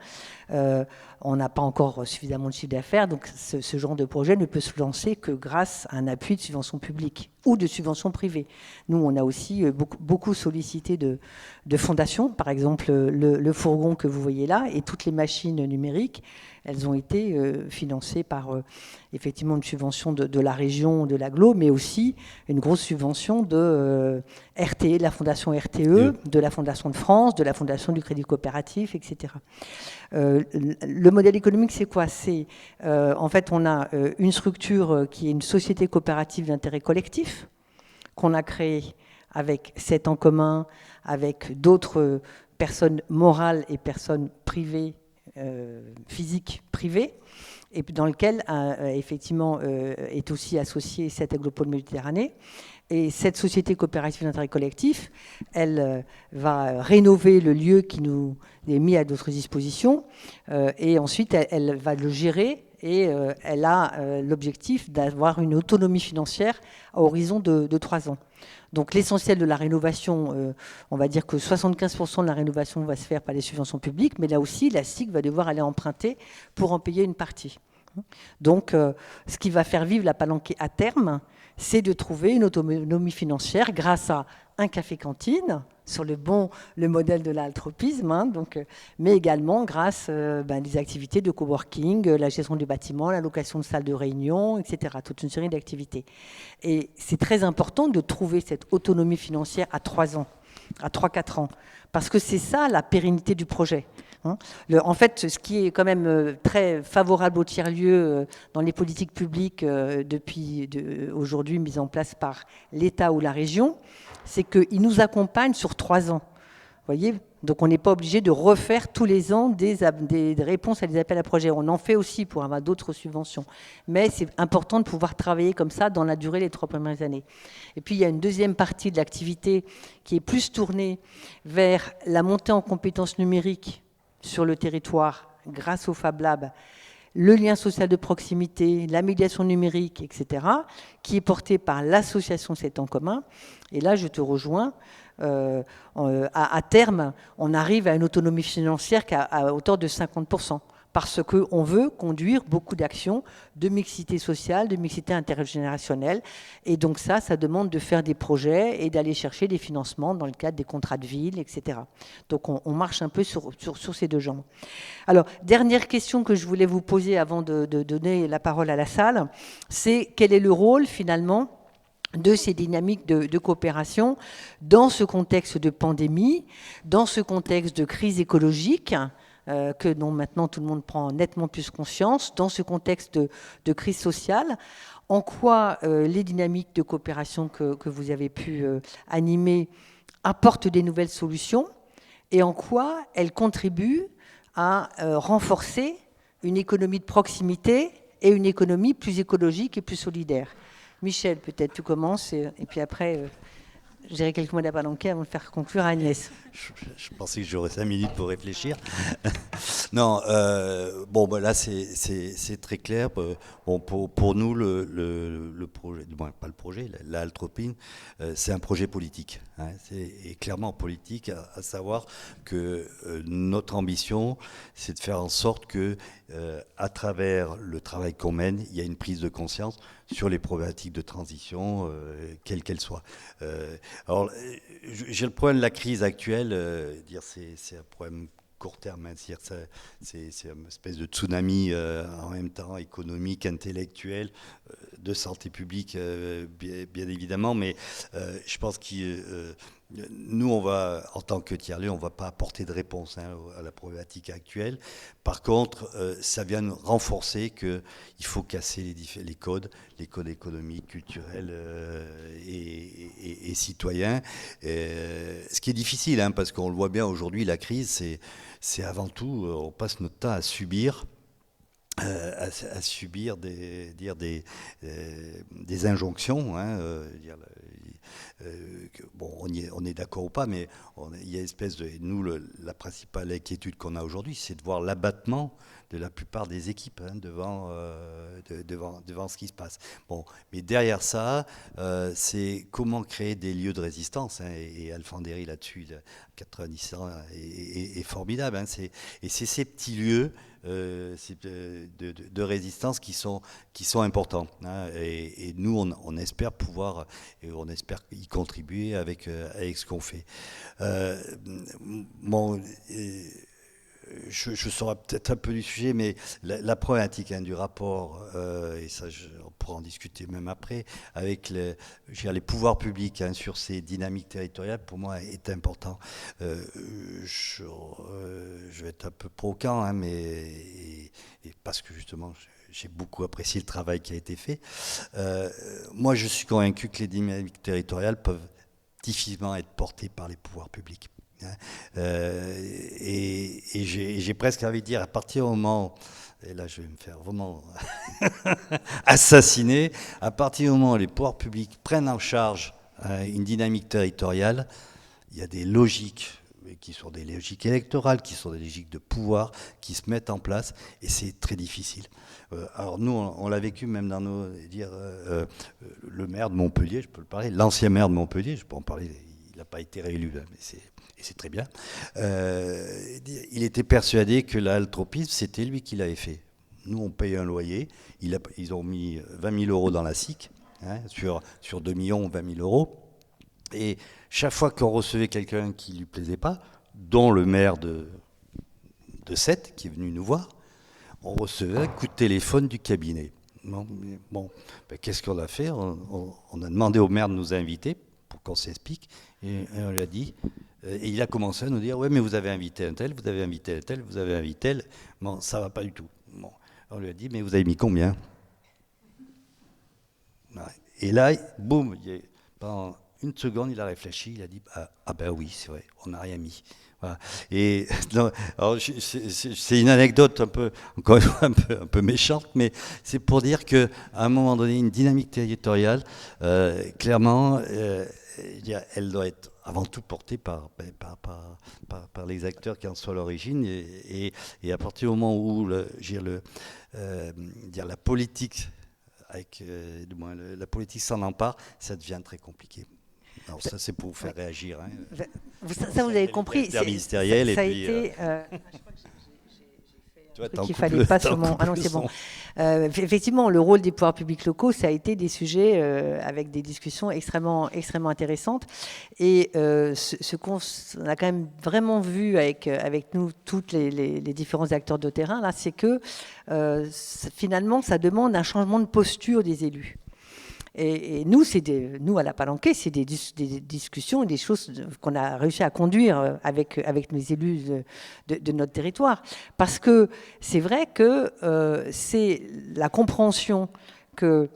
On n'a pas encore suffisamment de chiffre d'affaires, donc ce genre de projet ne peut se lancer que grâce à un appui de subvention publique ou de subvention privée. Nous, on a aussi beaucoup sollicité de fondations, par exemple le fourgon que vous voyez là et toutes les machines numériques. Elles ont été financées par effectivement une subvention de la région, de l'agglo, mais aussi une grosse subvention de RTE, de la fondation RTE, de la Fondation de France, de la Fondation du Crédit Coopératif, etc. Le modèle économique, c'est quoi? C'est en fait, on a une structure qui est une société coopérative d'intérêt collectif qu'on a créée avec 7 en commun, avec d'autres personnes morales et personnes privées, physique privée, et dans lequel effectivement est aussi associé cette Aglopole Méditerranée. Et cette société coopérative d'intérêt collectif, elle va rénover le lieu qui nous est mis à notre disposition, et ensuite elle va le gérer, et elle a l'objectif d'avoir une autonomie financière à horizon de 3 ans. Donc l'essentiel de la rénovation, on va dire que 75% de la rénovation va se faire par les subventions publiques, mais là aussi, la SIC va devoir aller emprunter pour en payer une partie. Donc ce qui va faire vivre la Palanquée à terme, c'est de trouver une autonomie financière grâce à un café-cantine, sur le modèle de l'altropisme, hein, mais également grâce des activités de coworking, la gestion du bâtiment, la location de salles de réunion, etc. Toute une série d'activités. Et c'est très important de trouver cette autonomie financière à 3 ans, à 3-4 ans, parce que c'est ça la pérennité du projet. En fait, ce qui est quand même très favorable au tiers-lieu dans les politiques publiques depuis aujourd'hui mises en place par l'État ou la région, c'est qu'ils nous accompagnent sur 3 ans. Vous voyez ? Donc on n'est pas obligé de refaire tous les ans des réponses à des appels à projets. On en fait aussi pour avoir d'autres subventions. Mais c'est important de pouvoir travailler comme ça dans la durée des 3 premières années. Et puis il y a une deuxième partie de l'activité qui est plus tournée vers la montée en compétences numériques sur le territoire grâce au Fab Lab, le lien social de proximité, la médiation numérique, etc., qui est porté par l'association 7 en commun. Et là, je te rejoins. À terme, on arrive à une autonomie financière à hauteur de 50%, parce qu'on veut conduire beaucoup d'actions de mixité sociale, de mixité intergénérationnelle. Et donc ça demande de faire des projets et d'aller chercher des financements dans le cadre des contrats de ville, etc. Donc on marche un peu sur ces 2 jambes. Alors, dernière question que je voulais vous poser avant de donner la parole à la salle, c'est quel est le rôle finalement de ces dynamiques de coopération dans ce contexte de pandémie, dans ce contexte de crise écologique, dont maintenant tout le monde prend nettement plus conscience, dans ce contexte de crise sociale. En quoi les dynamiques de coopération que vous avez pu animer apportent des nouvelles solutions, et en quoi elles contribuent à renforcer une économie de proximité et une économie plus écologique et plus solidaire. Michel, peut-être tu commences, et puis après, je dirai quelques mots d'Apalanqué avant de faire conclure à Agnès. Je pensais que j'aurais 5 minutes pour réfléchir. Non, bon, ben là, c'est très clair. Bon, pour nous, le projet, bon, pas le projet, la Altropine, c'est un projet politique. Hein, et clairement politique, à savoir que notre ambition, c'est de faire en sorte que, à travers le travail qu'on mène, il y a une prise de conscience sur les problématiques de transition, quelles qu'elles soient. Alors, j'ai le problème de la crise actuelle, dire c'est un problème court terme, hein, c'est une espèce de tsunami en même temps économique, intellectuel, de santé publique, bien évidemment, mais je pense que nous, on va, en tant que tiers-lieu, on ne va pas apporter de réponse à la problématique actuelle. Par contre, ça vient nous renforcer qu'il faut casser les codes économiques, culturels et citoyens. Ce qui est difficile, hein, parce qu'on le voit bien aujourd'hui, la crise, c'est avant tout, on passe notre temps à subir. À subir des injonctions, hein, bon, on est d'accord ou pas, mais il y a une espèce de... Nous, la principale inquiétude qu'on a aujourd'hui, c'est de voir l'abattement de la plupart des équipes, hein, devant ce qui se passe. Bon, mais derrière ça, c'est comment créer des lieux de résistance, hein, et Alfandéry là-dessus, 90 ans, est formidable. Hein, et c'est ces petits lieux de résistance qui sont importants. Hein, et nous, on espère pouvoir, et on espère y contribuer avec ce qu'on fait. Bon, je sors peut-être un peu du sujet, mais la problématique, hein, du rapport, et ça on pourra en discuter même après, avec les pouvoirs publics, hein, sur ces dynamiques territoriales, pour moi, est important. Je vais être un peu provocant, hein, mais et parce que justement, j'ai beaucoup apprécié le travail qui a été fait. Moi, je suis convaincu que les dynamiques territoriales peuvent difficilement être portées par les pouvoirs publics. Et j'ai presque envie de dire, à partir du moment, et là je vais me faire vraiment assassiner, à partir du moment où les pouvoirs publics prennent en charge une dynamique territoriale, il y a des logiques qui sont des logiques électorales, qui sont des logiques de pouvoir, qui se mettent en place, et c'est très difficile. Alors nous, on l'a vécu même dans nos... le maire de Montpellier, je peux le parler, l'ancien maire de Montpellier, je peux en parler, il n'a pas été réélu, mais c'est très bien. Il était persuadé que la Altropine, c'était lui qui l'avait fait. Nous, on paye un loyer. Ils ont mis 20 000 euros dans la SIC, hein, sur 2 millions, 20 000 euros. Et chaque fois qu'on recevait quelqu'un qui ne lui plaisait pas, dont le maire de Sète, qui est venu nous voir, on recevait un coup de téléphone du cabinet. Bon, ben, qu'est-ce qu'on a fait ? On a demandé au maire de nous inviter pour qu'on s'explique. Et on lui a dit... Et il a commencé à nous dire, ouais, mais vous avez invité un tel, vous avez invité un tel, vous avez invité tel. Bon, ça va pas du tout. Bon, on lui a dit, mais vous avez mis combien ? Et là, boum, pendant une seconde, il a réfléchi, il a dit, ah ben oui, c'est vrai, on n'a rien mis. Voilà. Et alors, c'est une anecdote encore une fois, un peu méchante, mais c'est pour dire qu'à un moment donné, une dynamique territoriale, clairement, elle doit être avant tout portée par les acteurs qui en sont à l'origine, et à partir du moment où la politique, la politique s'en empare, ça devient très compliqué. Alors ça, c'est pour vous faire réagir. Hein. Ça, vous avez compris. Ça a été... qu'il fallait pas seulement... Ah non, c'est bon. Effectivement, le rôle des pouvoirs publics locaux, ça a été des sujets avec des discussions extrêmement intéressantes. Et ce qu'on a quand même vraiment vu avec nous, tous les différents acteurs de terrain, là, c'est que finalement, ça demande un changement de posture des élus. Et nous, nous, à l'Apalanqué, c'est des discussions, des choses qu'on a réussi à conduire avec nos élus de notre territoire. Parce que c'est vrai que c'est la compréhension que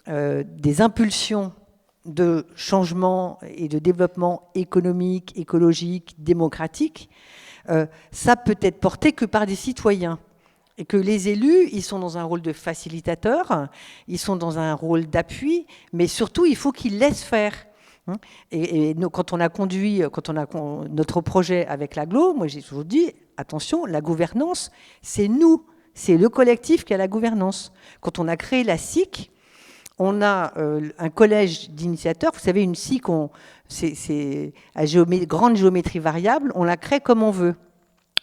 des impulsions de changement et de développement économique, écologique, démocratique, ça peut être porté que par des citoyens. Et que les élus, ils sont dans un rôle de facilitateur, ils sont dans un rôle d'appui, mais surtout, il faut qu'ils laissent faire. Et nous, quand on a conduit notre projet avec l'agglo, moi j'ai toujours dit, attention, la gouvernance, c'est nous, c'est le collectif qui a la gouvernance. Quand on a créé la SIC, on a un collège d'initiateurs, vous savez, une SIC, c'est à grande géométrie variable, on la crée comme on veut.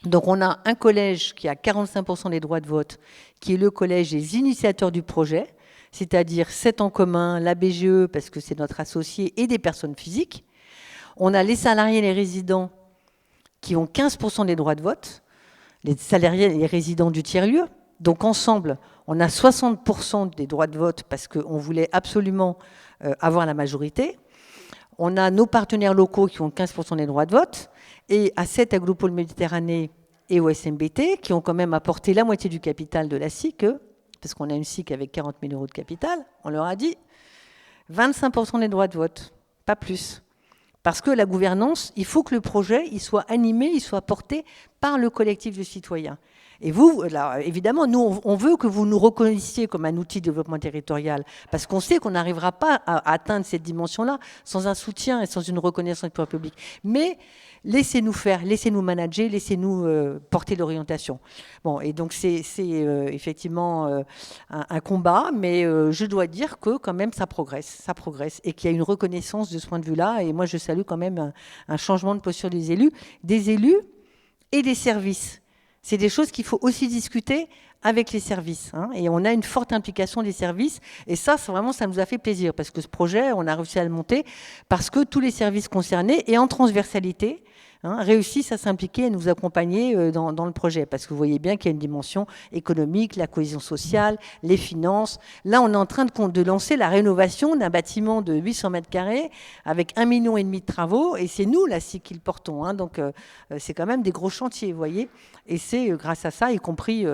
Donc on a un collège qui a 45% des droits de vote, qui est le collège des initiateurs du projet, c'est-à-dire 7 en commun, la BGE, parce que c'est notre associé, et des personnes physiques. On a les salariés et les résidents qui ont 15% des droits de vote, les salariés et les résidents du tiers-lieu. Donc ensemble, on a 60% des droits de vote parce qu'on voulait absolument avoir la majorité. On a nos partenaires locaux qui ont 15% des droits de vote, et à 7 Agglo-Pôle Méditerranée et au SMBT, qui ont quand même apporté la moitié du capital de la SIC, parce qu'on a une SIC avec 40 000 € de capital, on leur a dit 25% des droits de vote, pas plus. Parce que la gouvernance, il faut que le projet il soit animé, il soit porté par le collectif de citoyens. Et vous, là, évidemment, nous, on veut que vous nous reconnaissiez comme un outil de développement territorial, parce qu'on sait qu'on n'arrivera pas à atteindre cette dimension-là sans un soutien et sans une reconnaissance du pouvoir public. Mais laissez-nous faire, laissez-nous manager, laissez-nous porter l'orientation. Bon, et donc c'est effectivement un combat, mais je dois dire que quand même ça progresse, et qu'il y a une reconnaissance de ce point de vue-là. Et moi, je salue quand même un changement de posture des élus et des services. C'est des choses qu'il faut aussi discuter avec les services. Et on a une forte implication des services. Et ça nous a fait plaisir, parce que ce projet, on a réussi à le monter, parce que tous les services concernés, et en transversalité, réussissent à s'impliquer et nous accompagner dans le projet. Parce que vous voyez bien qu'il y a une dimension économique, la cohésion sociale, les finances. Là, on est en train de lancer la rénovation d'un bâtiment de 800 mètres carrés avec 1,5 million de travaux. Et c'est nous, la SIC, qui le portons. Donc, c'est quand même des gros chantiers, vous voyez. Et c'est grâce à ça, y compris,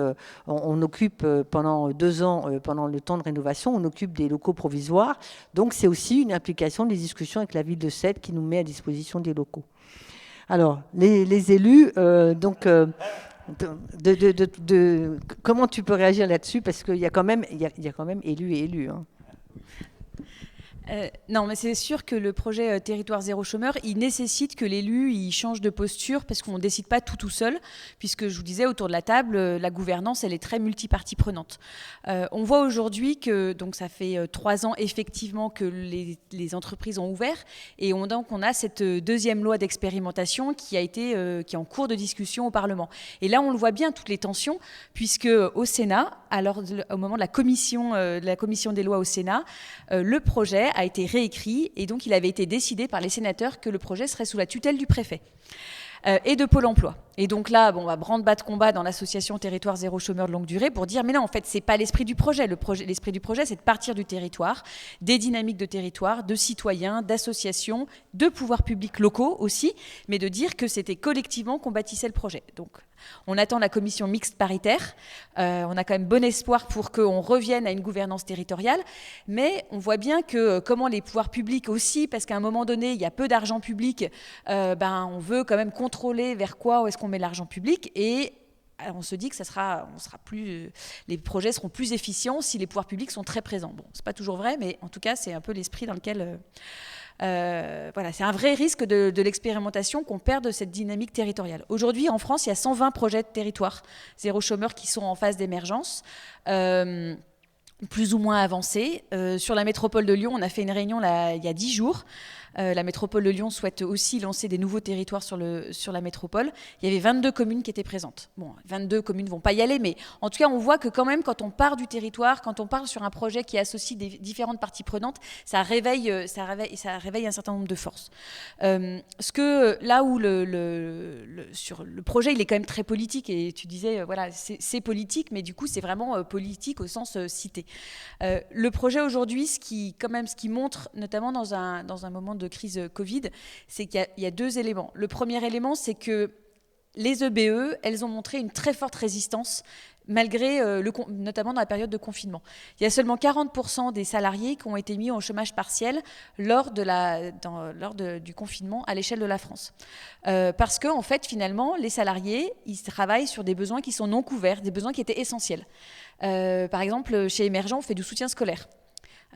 on occupe pendant 2 ans, pendant le temps de rénovation, on occupe des locaux provisoires. Donc, c'est aussi une implication des discussions avec la ville de Sète qui nous met à disposition des locaux. Alors, les élus, comment tu peux réagir là-dessus? Parce qu'il y a quand même élus et élus. Non, mais c'est sûr que le projet Territoire Zéro Chômeur, il nécessite que l'élu il change de posture, parce qu'on ne décide pas tout seul, puisque je vous disais, autour de la table, la gouvernance, elle est très multipartie prenante. On voit aujourd'hui que, donc ça fait 3 ans effectivement que les entreprises ont ouvert, et donc on a cette deuxième loi d'expérimentation qui est en cours de discussion au Parlement. Et là, on le voit bien, toutes les tensions, puisque au Sénat, au moment de la commission des lois au Sénat, le projet a été réécrit, et donc il avait été décidé par les sénateurs que le projet serait sous la tutelle du préfet et de Pôle emploi. Et donc là, on va branle-bas de combat dans l'association Territoire Zéro Chômeur de longue durée pour dire, mais non, en fait, c'est pas l'esprit du projet. L'esprit du projet, c'est de partir du territoire, des dynamiques de territoire, de citoyens, d'associations, de pouvoirs publics locaux aussi, mais de dire que c'était collectivement qu'on bâtissait le projet. Donc, on attend la commission mixte paritaire. On a quand même bon espoir pour qu'on revienne à une gouvernance territoriale, mais on voit bien que comment les pouvoirs publics aussi, parce qu'à un moment donné, il y a peu d'argent public, on veut quand même contrôler vers quoi, où est-ce qu'on met l'argent public, et on se dit que les projets seront plus efficients si les pouvoirs publics sont très présents. Bon, c'est pas toujours vrai, mais en tout cas, c'est un peu l'esprit dans lequel... c'est un vrai risque de l'expérimentation qu'on perde cette dynamique territoriale. Aujourd'hui, en France, il y a 120 projets de territoire zéro chômeur qui sont en phase d'émergence, plus ou moins avancés. Sur la métropole de Lyon, on a fait une réunion il y a 10 jours. La métropole de Lyon souhaite aussi lancer des nouveaux territoires sur la métropole. Il y avait 22 communes qui étaient présentes. Bon, 22 communes ne vont pas y aller, mais en tout cas, on voit que quand même, quand on part du territoire, quand on part sur un projet qui associe des différentes parties prenantes, ça réveille un certain nombre de forces. Là où sur le projet, il est quand même très politique, et tu disais, voilà, c'est politique, mais du coup, c'est vraiment politique au sens cité. Le projet aujourd'hui, ce qui montre, notamment dans un moment de crise Covid, c'est qu'il y a 2 éléments. Le premier élément, c'est que les EBE, elles ont montré une très forte résistance, malgré, notamment dans la période de confinement. Il y a seulement 40% des salariés qui ont été mis au chômage partiel lors du confinement à l'échelle de la France. Parce que, en fait, finalement, les salariés, ils travaillent sur des besoins qui sont non couverts, des besoins qui étaient essentiels. Par exemple, chez Émergent, on fait du soutien scolaire.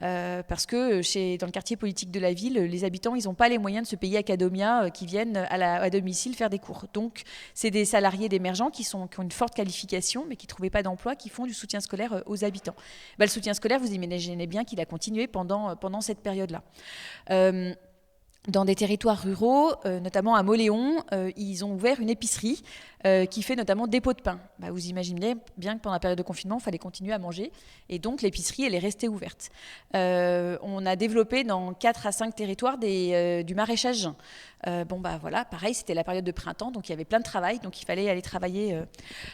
Parce que dans le quartier politique de la ville, les habitants, ils n'ont pas les moyens de se payer Academia qui viennent à domicile faire des cours. Donc, c'est des salariés d'Émergent qui ont une forte qualification, mais qui ne trouvaient pas d'emploi, qui font du soutien scolaire aux habitants. Le soutien scolaire, vous imaginez bien qu'il a continué pendant cette période-là. Dans des territoires ruraux, notamment à Mauléon, ils ont ouvert une épicerie qui fait notamment des pots de pain. Vous imaginez bien que pendant la période de confinement, il fallait continuer à manger. Et donc, l'épicerie, elle est restée ouverte. On a développé dans 4 à 5 territoires du maraîchage. Voilà, pareil, c'était la période de printemps, donc il y avait plein de travail, donc il fallait aller travailler.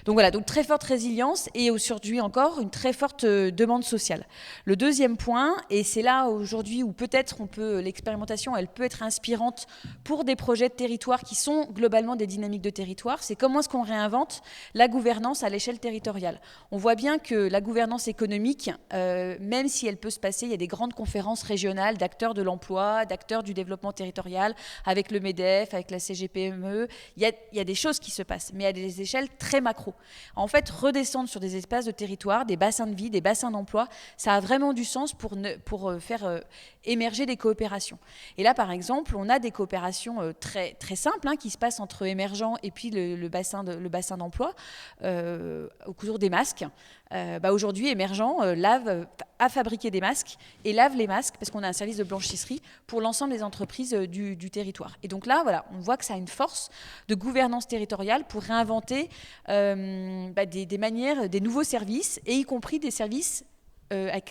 Donc voilà, donc très forte résilience et aujourd'hui encore une très forte demande sociale. Le deuxième point, et c'est là aujourd'hui où peut-être l'expérimentation, elle peut être inspirante pour des projets de territoire qui sont globalement des dynamiques de territoire, c'est comment est-ce qu'on réinvente la gouvernance à l'échelle territoriale. On voit bien que la gouvernance économique, même si elle peut se passer, il y a des grandes conférences régionales d'acteurs de l'emploi, d'acteurs du développement territorial, avec le MEDEF, avec la CGPME, il y a des choses qui se passent, mais à des échelles très macro. En fait, redescendre sur des espaces de territoire, des bassins de vie, des bassins d'emploi, ça a vraiment du sens pour faire émerger des coopérations. Et là, par exemple, on a des coopérations très, très simples qui se passent entre Émergent et puis le bassin d'emploi au cours des masques. Aujourd'hui, Émergent a fabriqué des masques et lave les masques parce qu'on a un service de blanchisserie pour l'ensemble des entreprises du territoire. Et donc là, voilà, on voit que ça a une force de gouvernance territoriale pour réinventer des manières, des nouveaux services, et y compris des services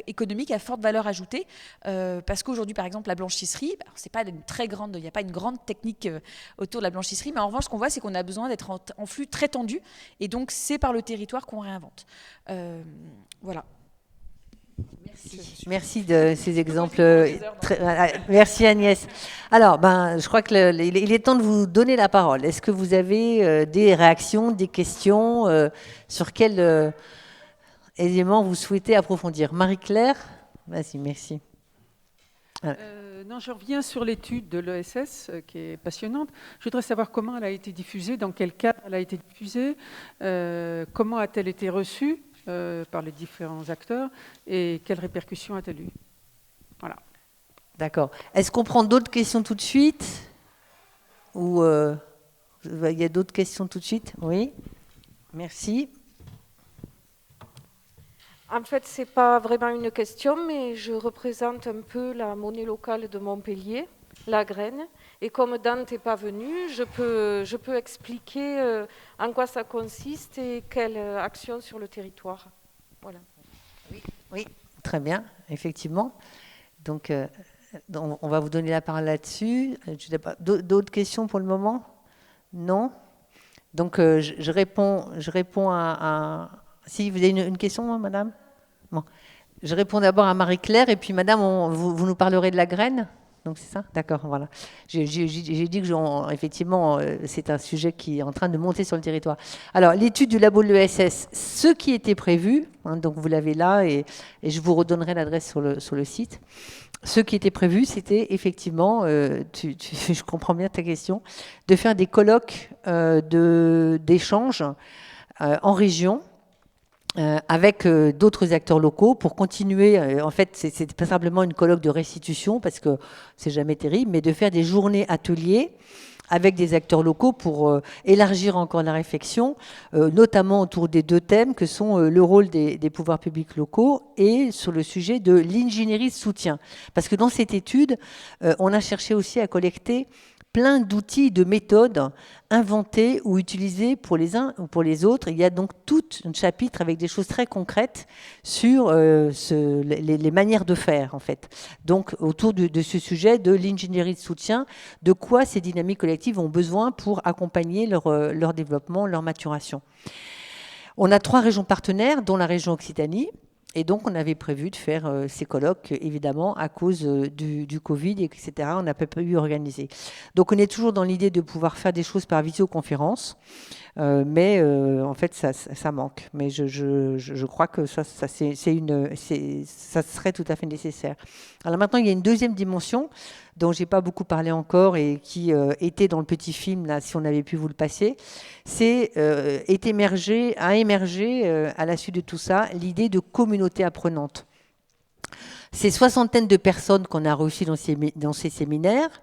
économique à forte valeur ajoutée, parce qu'aujourd'hui, par exemple, la blanchisserie, c'est pas il n'y a pas une grande technique autour de la blanchisserie, mais en revanche, ce qu'on voit, c'est qu'on a besoin d'être en flux très tendu, et donc c'est par le territoire qu'on réinvente. Voilà. Merci de ces exemples. Merci Agnès. Alors, je crois qu'il est temps de vous donner la parole. Est-ce que vous avez des réactions, des questions sur quels éléments vous souhaitez approfondir? Marie-Claire, vas-y, merci. Non, je reviens sur l'étude de l'ESS qui est passionnante. Je voudrais savoir comment elle a été diffusée, dans quel cadre elle a été diffusée, comment a-t-elle été reçue par les différents acteurs et quelles répercussions a-t-elle eu? Voilà. D'accord. Est-ce qu'on prend d'autres questions tout de suite? Ou il y a d'autres questions tout de suite? Oui. Merci. En fait, ce n'est pas vraiment une question, mais je représente un peu la monnaie locale de Montpellier, la graine. Et comme Dante n'est pas venu, je peux expliquer en quoi ça consiste et quelle action sur le territoire. Voilà. Oui, très bien, effectivement. Donc, on va vous donner la parole là-dessus. D'autres questions pour le moment? Non? Donc, je réponds à... Si vous avez une question, madame? Bon. Je réponds d'abord à Marie-Claire, et puis madame, vous nous parlerez de la graine? Donc c'est ça? D'accord, voilà. J'ai dit que effectivement, c'est un sujet qui est en train de monter sur le territoire. Alors, l'étude du labo de l'ESS, ce qui était prévu, donc vous l'avez là, et je vous redonnerai l'adresse sur le site. Ce qui était prévu, c'était effectivement, je comprends bien ta question, de faire des colloques d'échange en région, avec d'autres acteurs locaux pour continuer. En fait, c'est pas simplement une colloque de restitution parce que c'est jamais terrible, mais de faire des journées ateliers avec des acteurs locaux pour élargir encore la réflexion, notamment autour des 2 thèmes que sont le rôle des pouvoirs publics locaux et sur le sujet de l'ingénierie de soutien. Parce que dans cette étude, on a cherché aussi à collecter plein d'outils, de méthodes inventées ou utilisées pour les uns ou pour les autres. Il y a donc tout un chapitre avec des choses très concrètes sur les manières de faire, en fait. Donc, autour de ce sujet de l'ingénierie de soutien, de quoi ces dynamiques collectives ont besoin pour accompagner leur développement, leur maturation. On a 3 régions partenaires, dont la région Occitanie. Et donc, on avait prévu de faire ces colloques, évidemment, à cause du Covid, etc. On n'a pas pu organiser. Donc, on est toujours dans l'idée de pouvoir faire des choses par visioconférence. En fait, ça manque. Mais je crois que ça serait tout à fait nécessaire. Alors maintenant, il y a une deuxième dimension dont j'ai pas beaucoup parlé encore et qui était dans le petit film, là, si on avait pu vous le passer. A émergé à la suite de tout ça l'idée de communauté apprenante. Ces soixantaines de personnes qu'on a reçues dans ces séminaires,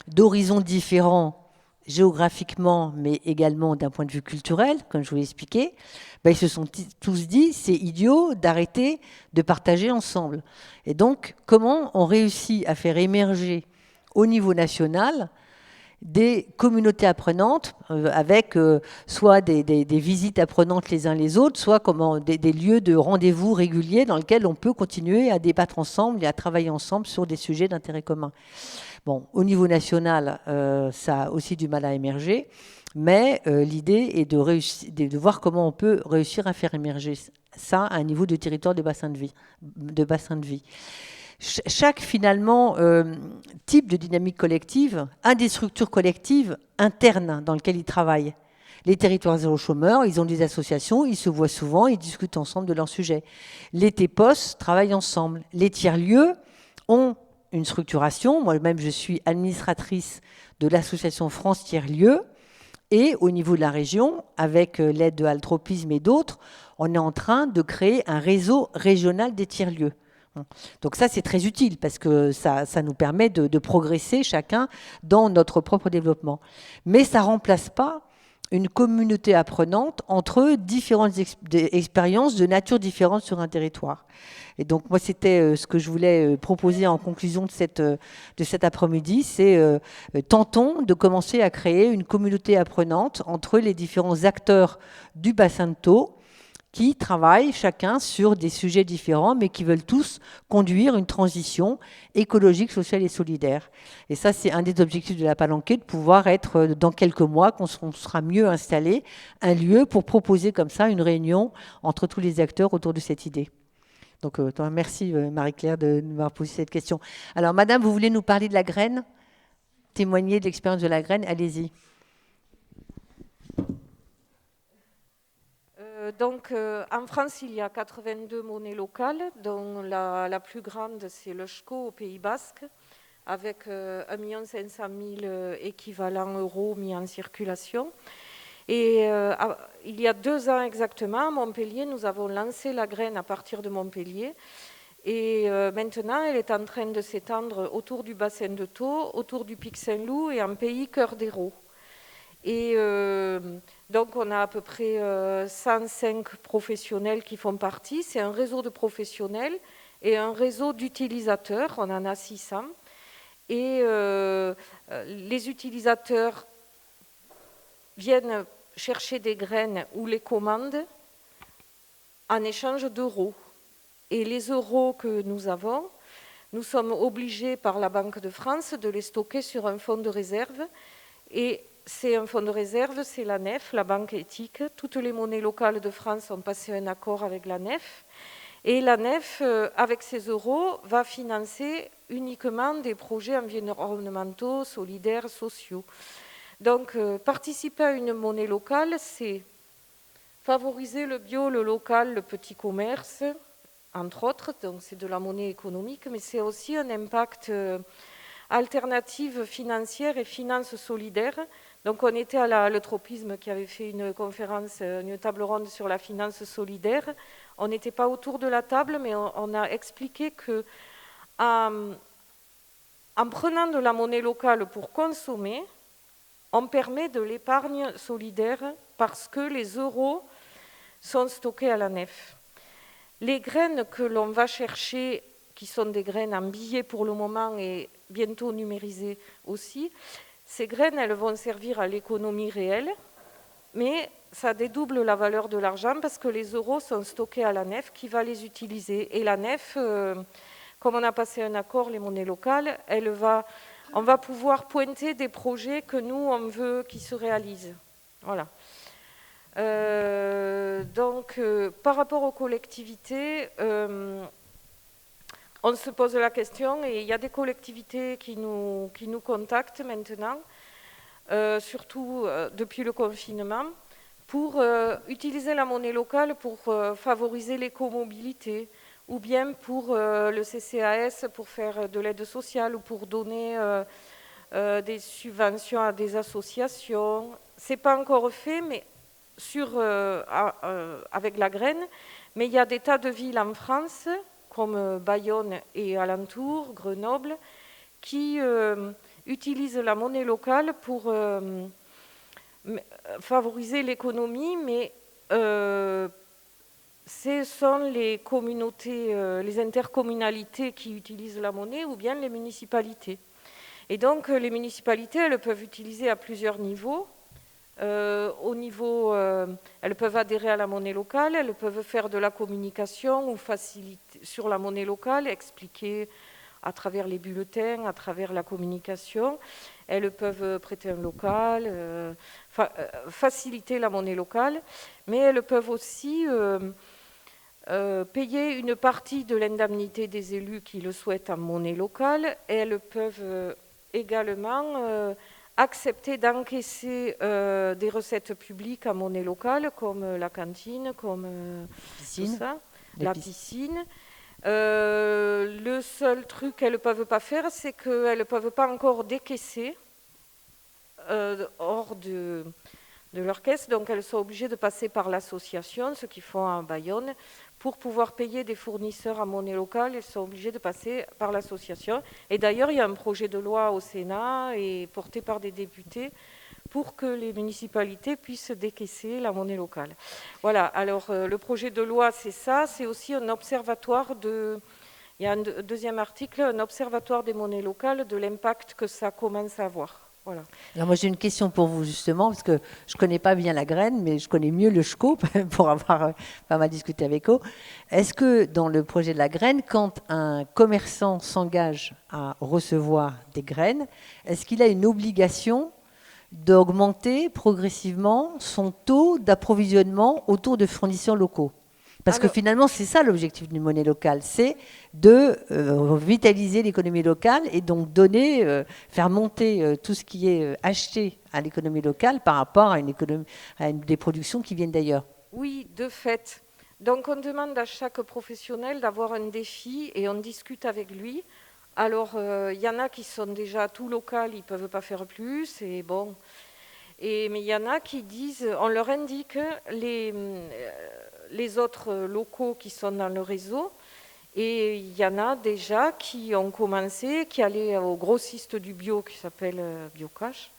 d'horizons différents géographiquement, mais également d'un point de vue culturel, comme je vous l'ai expliqué, ils se sont tous dit, c'est idiot d'arrêter de partager ensemble. Et donc, comment on réussit à faire émerger au niveau national des communautés apprenantes avec soit des visites apprenantes les uns les autres, soit des lieux de rendez-vous réguliers dans lesquels on peut continuer à débattre ensemble et à travailler ensemble sur des sujets d'intérêt commun. Bon, au niveau national, ça a aussi du mal à émerger, mais l'idée est de voir comment on peut réussir à faire émerger ça à un niveau de territoire de bassin de vie. Chaque, finalement, type de dynamique collective a des structures collectives internes dans lesquelles ils travaillent. Les territoires zéro chômeur, ils ont des associations, ils se voient souvent, ils discutent ensemble de leurs sujets. Les TEPOS travaillent ensemble. Les tiers-lieux ont une structuration. Moi-même, je suis administratrice de l'association France Tiers-Lieux. Et au niveau de la région, avec l'aide de Altropisme et d'autres, on est en train de créer un réseau régional des tiers-lieux. Donc ça, c'est très utile parce que ça nous permet de progresser chacun dans notre propre développement. Mais ça ne remplace pas une communauté apprenante entre différentes expériences de nature différente sur un territoire. Et donc moi, c'était ce que je voulais proposer en conclusion de cet après-midi, c'est tentons de commencer à créer une communauté apprenante entre les différents acteurs du bassin de Thau qui travaillent chacun sur des sujets différents, mais qui veulent tous conduire une transition écologique, sociale et solidaire. Et ça, c'est un des objectifs de la Palanquée, de pouvoir être, dans quelques mois, qu'on sera mieux installé, un lieu pour proposer comme ça une réunion entre tous les acteurs autour de cette idée. Donc, merci Marie-Claire de m'avoir posé cette question. Alors, Madame, vous voulez nous parler de la graine? Témoigner de l'expérience de la graine? Allez-y. Donc, en France, il y a 82 monnaies locales, dont la plus grande, c'est le SCO au Pays Basque, avec 1 500 000 équivalents euros mis en circulation. Et il y a 2 ans exactement, à Montpellier, nous avons lancé la graine à partir de Montpellier. Et maintenant, elle est en train de s'étendre autour du bassin de Thau, autour du Pic Saint-Loup et en pays Cœur d'Hérault. Et donc, on a à peu près 105 professionnels qui font partie. C'est un réseau de professionnels et un réseau d'utilisateurs. On en a 600. Et les utilisateurs viennent chercher des graines ou les commandent en échange d'euros. Et les euros que nous avons, nous sommes obligés par la Banque de France de les stocker sur un fonds de réserve. Et c'est un fonds de réserve, c'est la NEF, la Banque éthique. Toutes les monnaies locales de France ont passé un accord avec la NEF. Et la NEF, avec ces euros, va financer uniquement des projets environnementaux, solidaires, sociaux. Donc, participer à une monnaie locale, c'est favoriser le bio, le local, le petit commerce, entre autres. Donc, c'est de la monnaie économique, mais c'est aussi un impact alternative financière et finance solidaire. Donc on était à l'Eutropisme qui avait fait une conférence, une table ronde sur la finance solidaire. On n'était pas autour de la table, mais on a expliqué que en prenant de la monnaie locale pour consommer, on permet de l'épargne solidaire parce que les euros sont stockés à la NEF. Les graines que l'on va chercher, qui sont des graines en billets pour le moment et bientôt numérisées aussi, ces graines, elles vont servir à l'économie réelle, mais ça dédouble la valeur de l'argent parce que les euros sont stockés à la NEF qui va les utiliser. Et la NEF, comme on a passé un accord, les monnaies locales, on va pouvoir pointer des projets que nous, on veut qu'ils se réalisent. Voilà. Donc, par rapport aux collectivités, on se pose la question et il y a des collectivités qui nous contactent maintenant, surtout depuis le confinement, pour utiliser la monnaie locale pour favoriser l'écomobilité, ou bien pour le CCAS pour faire de l'aide sociale ou pour donner des subventions à des associations. Ce n'est pas encore fait, mais avec la graine, mais il y a des tas de villes en France, comme Bayonne et alentour, Grenoble, qui utilisent la monnaie locale pour favoriser l'économie, mais ce sont les communautés, les intercommunalités qui utilisent la monnaie ou bien les municipalités. Et donc les municipalités, elles peuvent utiliser à plusieurs niveaux. Elles peuvent adhérer à la monnaie locale, elles peuvent faire de la communication ou faciliter sur la monnaie locale, expliquer à travers les bulletins, à travers la communication. Elles peuvent prêter un local, faciliter la monnaie locale, mais elles peuvent aussi payer une partie de l'indemnité des élus qui le souhaitent en monnaie locale, et elles peuvent également accepter d'encaisser des recettes publiques en monnaie locale, comme la cantine, comme tout ça, la piscine. Le seul truc qu'elles ne peuvent pas faire, c'est qu'elles ne peuvent pas encore décaisser hors de leur caisse, donc elles sont obligées de passer par l'association, ce qu'ils font à Bayonne. Pour pouvoir payer des fournisseurs à monnaie locale, elles sont obligées de passer par l'association. Et d'ailleurs, il y a un projet de loi au Sénat et porté par des députés pour que les municipalités puissent décaisser la monnaie locale. Voilà, alors le projet de loi, c'est ça, c'est aussi un observatoire il y a un deuxième article, un observatoire des monnaies locales, de l'impact que ça commence à avoir. Voilà. Alors moi j'ai une question pour vous justement, parce que je ne connais pas bien la graine, mais je connais mieux le SCO pour avoir pas mal discuté avec eux. Est-ce que dans le projet de la graine, quand un commerçant s'engage à recevoir des graines, est-ce qu'il a une obligation d'augmenter progressivement son taux d'approvisionnement autour de fournisseurs locaux? Parce que finalement, c'est ça l'objectif d'une monnaie locale, c'est de vitaliser l'économie locale et donc faire monter tout ce qui est acheté à l'économie locale par rapport à des productions qui viennent d'ailleurs. Oui, de fait. Donc on demande à chaque professionnel d'avoir un défi et on discute avec lui. Alors il y en a qui sont déjà tout local, ils ne peuvent pas faire plus, et bon. Mais il y en a qui disent, on leur indique les autres locaux qui sont dans le réseau, et il y en a déjà qui ont commencé, qui allaient au grossiste du bio qui s'appelle Biocash,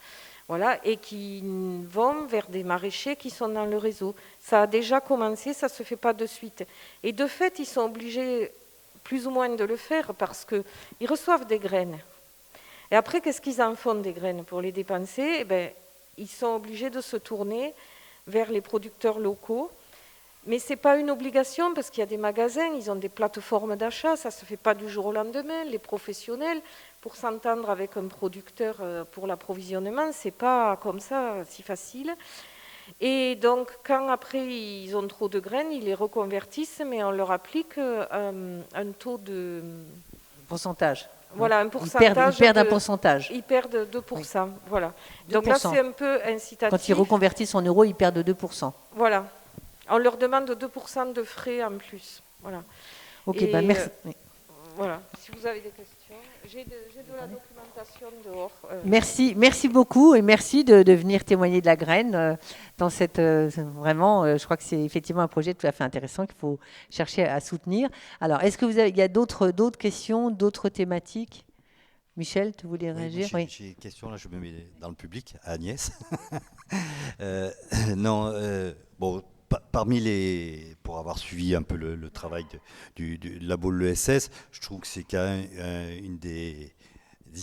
voilà, et qui vont vers des maraîchers qui sont dans le réseau. Ça a déjà commencé, ça ne se fait pas de suite. Et de fait, ils sont obligés plus ou moins de le faire parce qu'ils reçoivent des graines. Et après, qu'est-ce qu'ils en font des graines pour les dépenser? Ils sont obligés de se tourner vers les producteurs locaux. Mais ce n'est pas une obligation parce qu'il y a des magasins, ils ont des plateformes d'achat, ça ne se fait pas du jour au lendemain. Les professionnels, pour s'entendre avec un producteur pour l'approvisionnement, ce n'est pas comme ça si facile. Et donc, quand après ils ont trop de graines, ils les reconvertissent, mais on leur applique un taux de... Pourcentage. Voilà, un pourcentage. Ils perdent un pourcentage. Ils perdent 2%. Oui. Voilà. 2%. Donc là, c'est un peu incitatif. Quand ils reconvertissent en euros, ils perdent 2%. Voilà. On leur demande 2% de frais en plus. Voilà. Ok, merci. Voilà. Si vous avez des questions, j'ai de la documentation dehors. Merci beaucoup et merci de venir témoigner de la graine dans cette vraiment. Je crois que c'est effectivement un projet tout à fait intéressant qu'il faut chercher à soutenir. Alors, est-ce que il y a d'autres questions, d'autres thématiques? Michel, tu voulais réagir? Oui, j'ai une question, là je me mets dans le public, à Agnès. Bon, pour avoir suivi un peu le travail du labo de l'ESS, je trouve que c'est quand même une des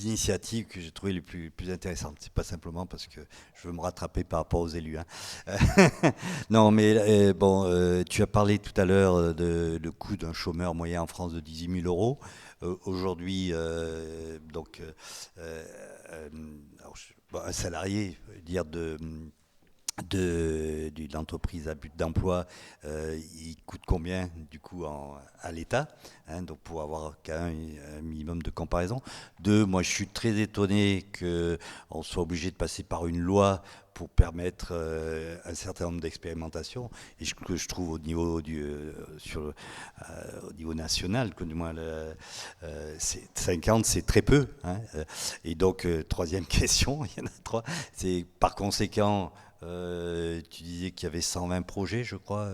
initiatives que j'ai trouvées les plus intéressantes. C'est pas simplement parce que je veux me rattraper par rapport aux élus. Non, mais tu as parlé tout à l'heure de coût d'un chômeur moyen en France de 18 000 euros. Aujourd'hui, un salarié, dire d'une entreprise à but d'emploi, il coûte combien du coup à l'État, donc pour avoir quand même un minimum de comparaison. Deux, moi je suis très étonné qu'on soit obligé de passer par une loi pour permettre un certain nombre d'expérimentations. Et que je trouve au niveau, au niveau national, que du moins 50, c'est très peu. Hein. Et donc, troisième question, il y en a 3, c'est par conséquent... tu disais qu'il y avait 120 projets, je crois,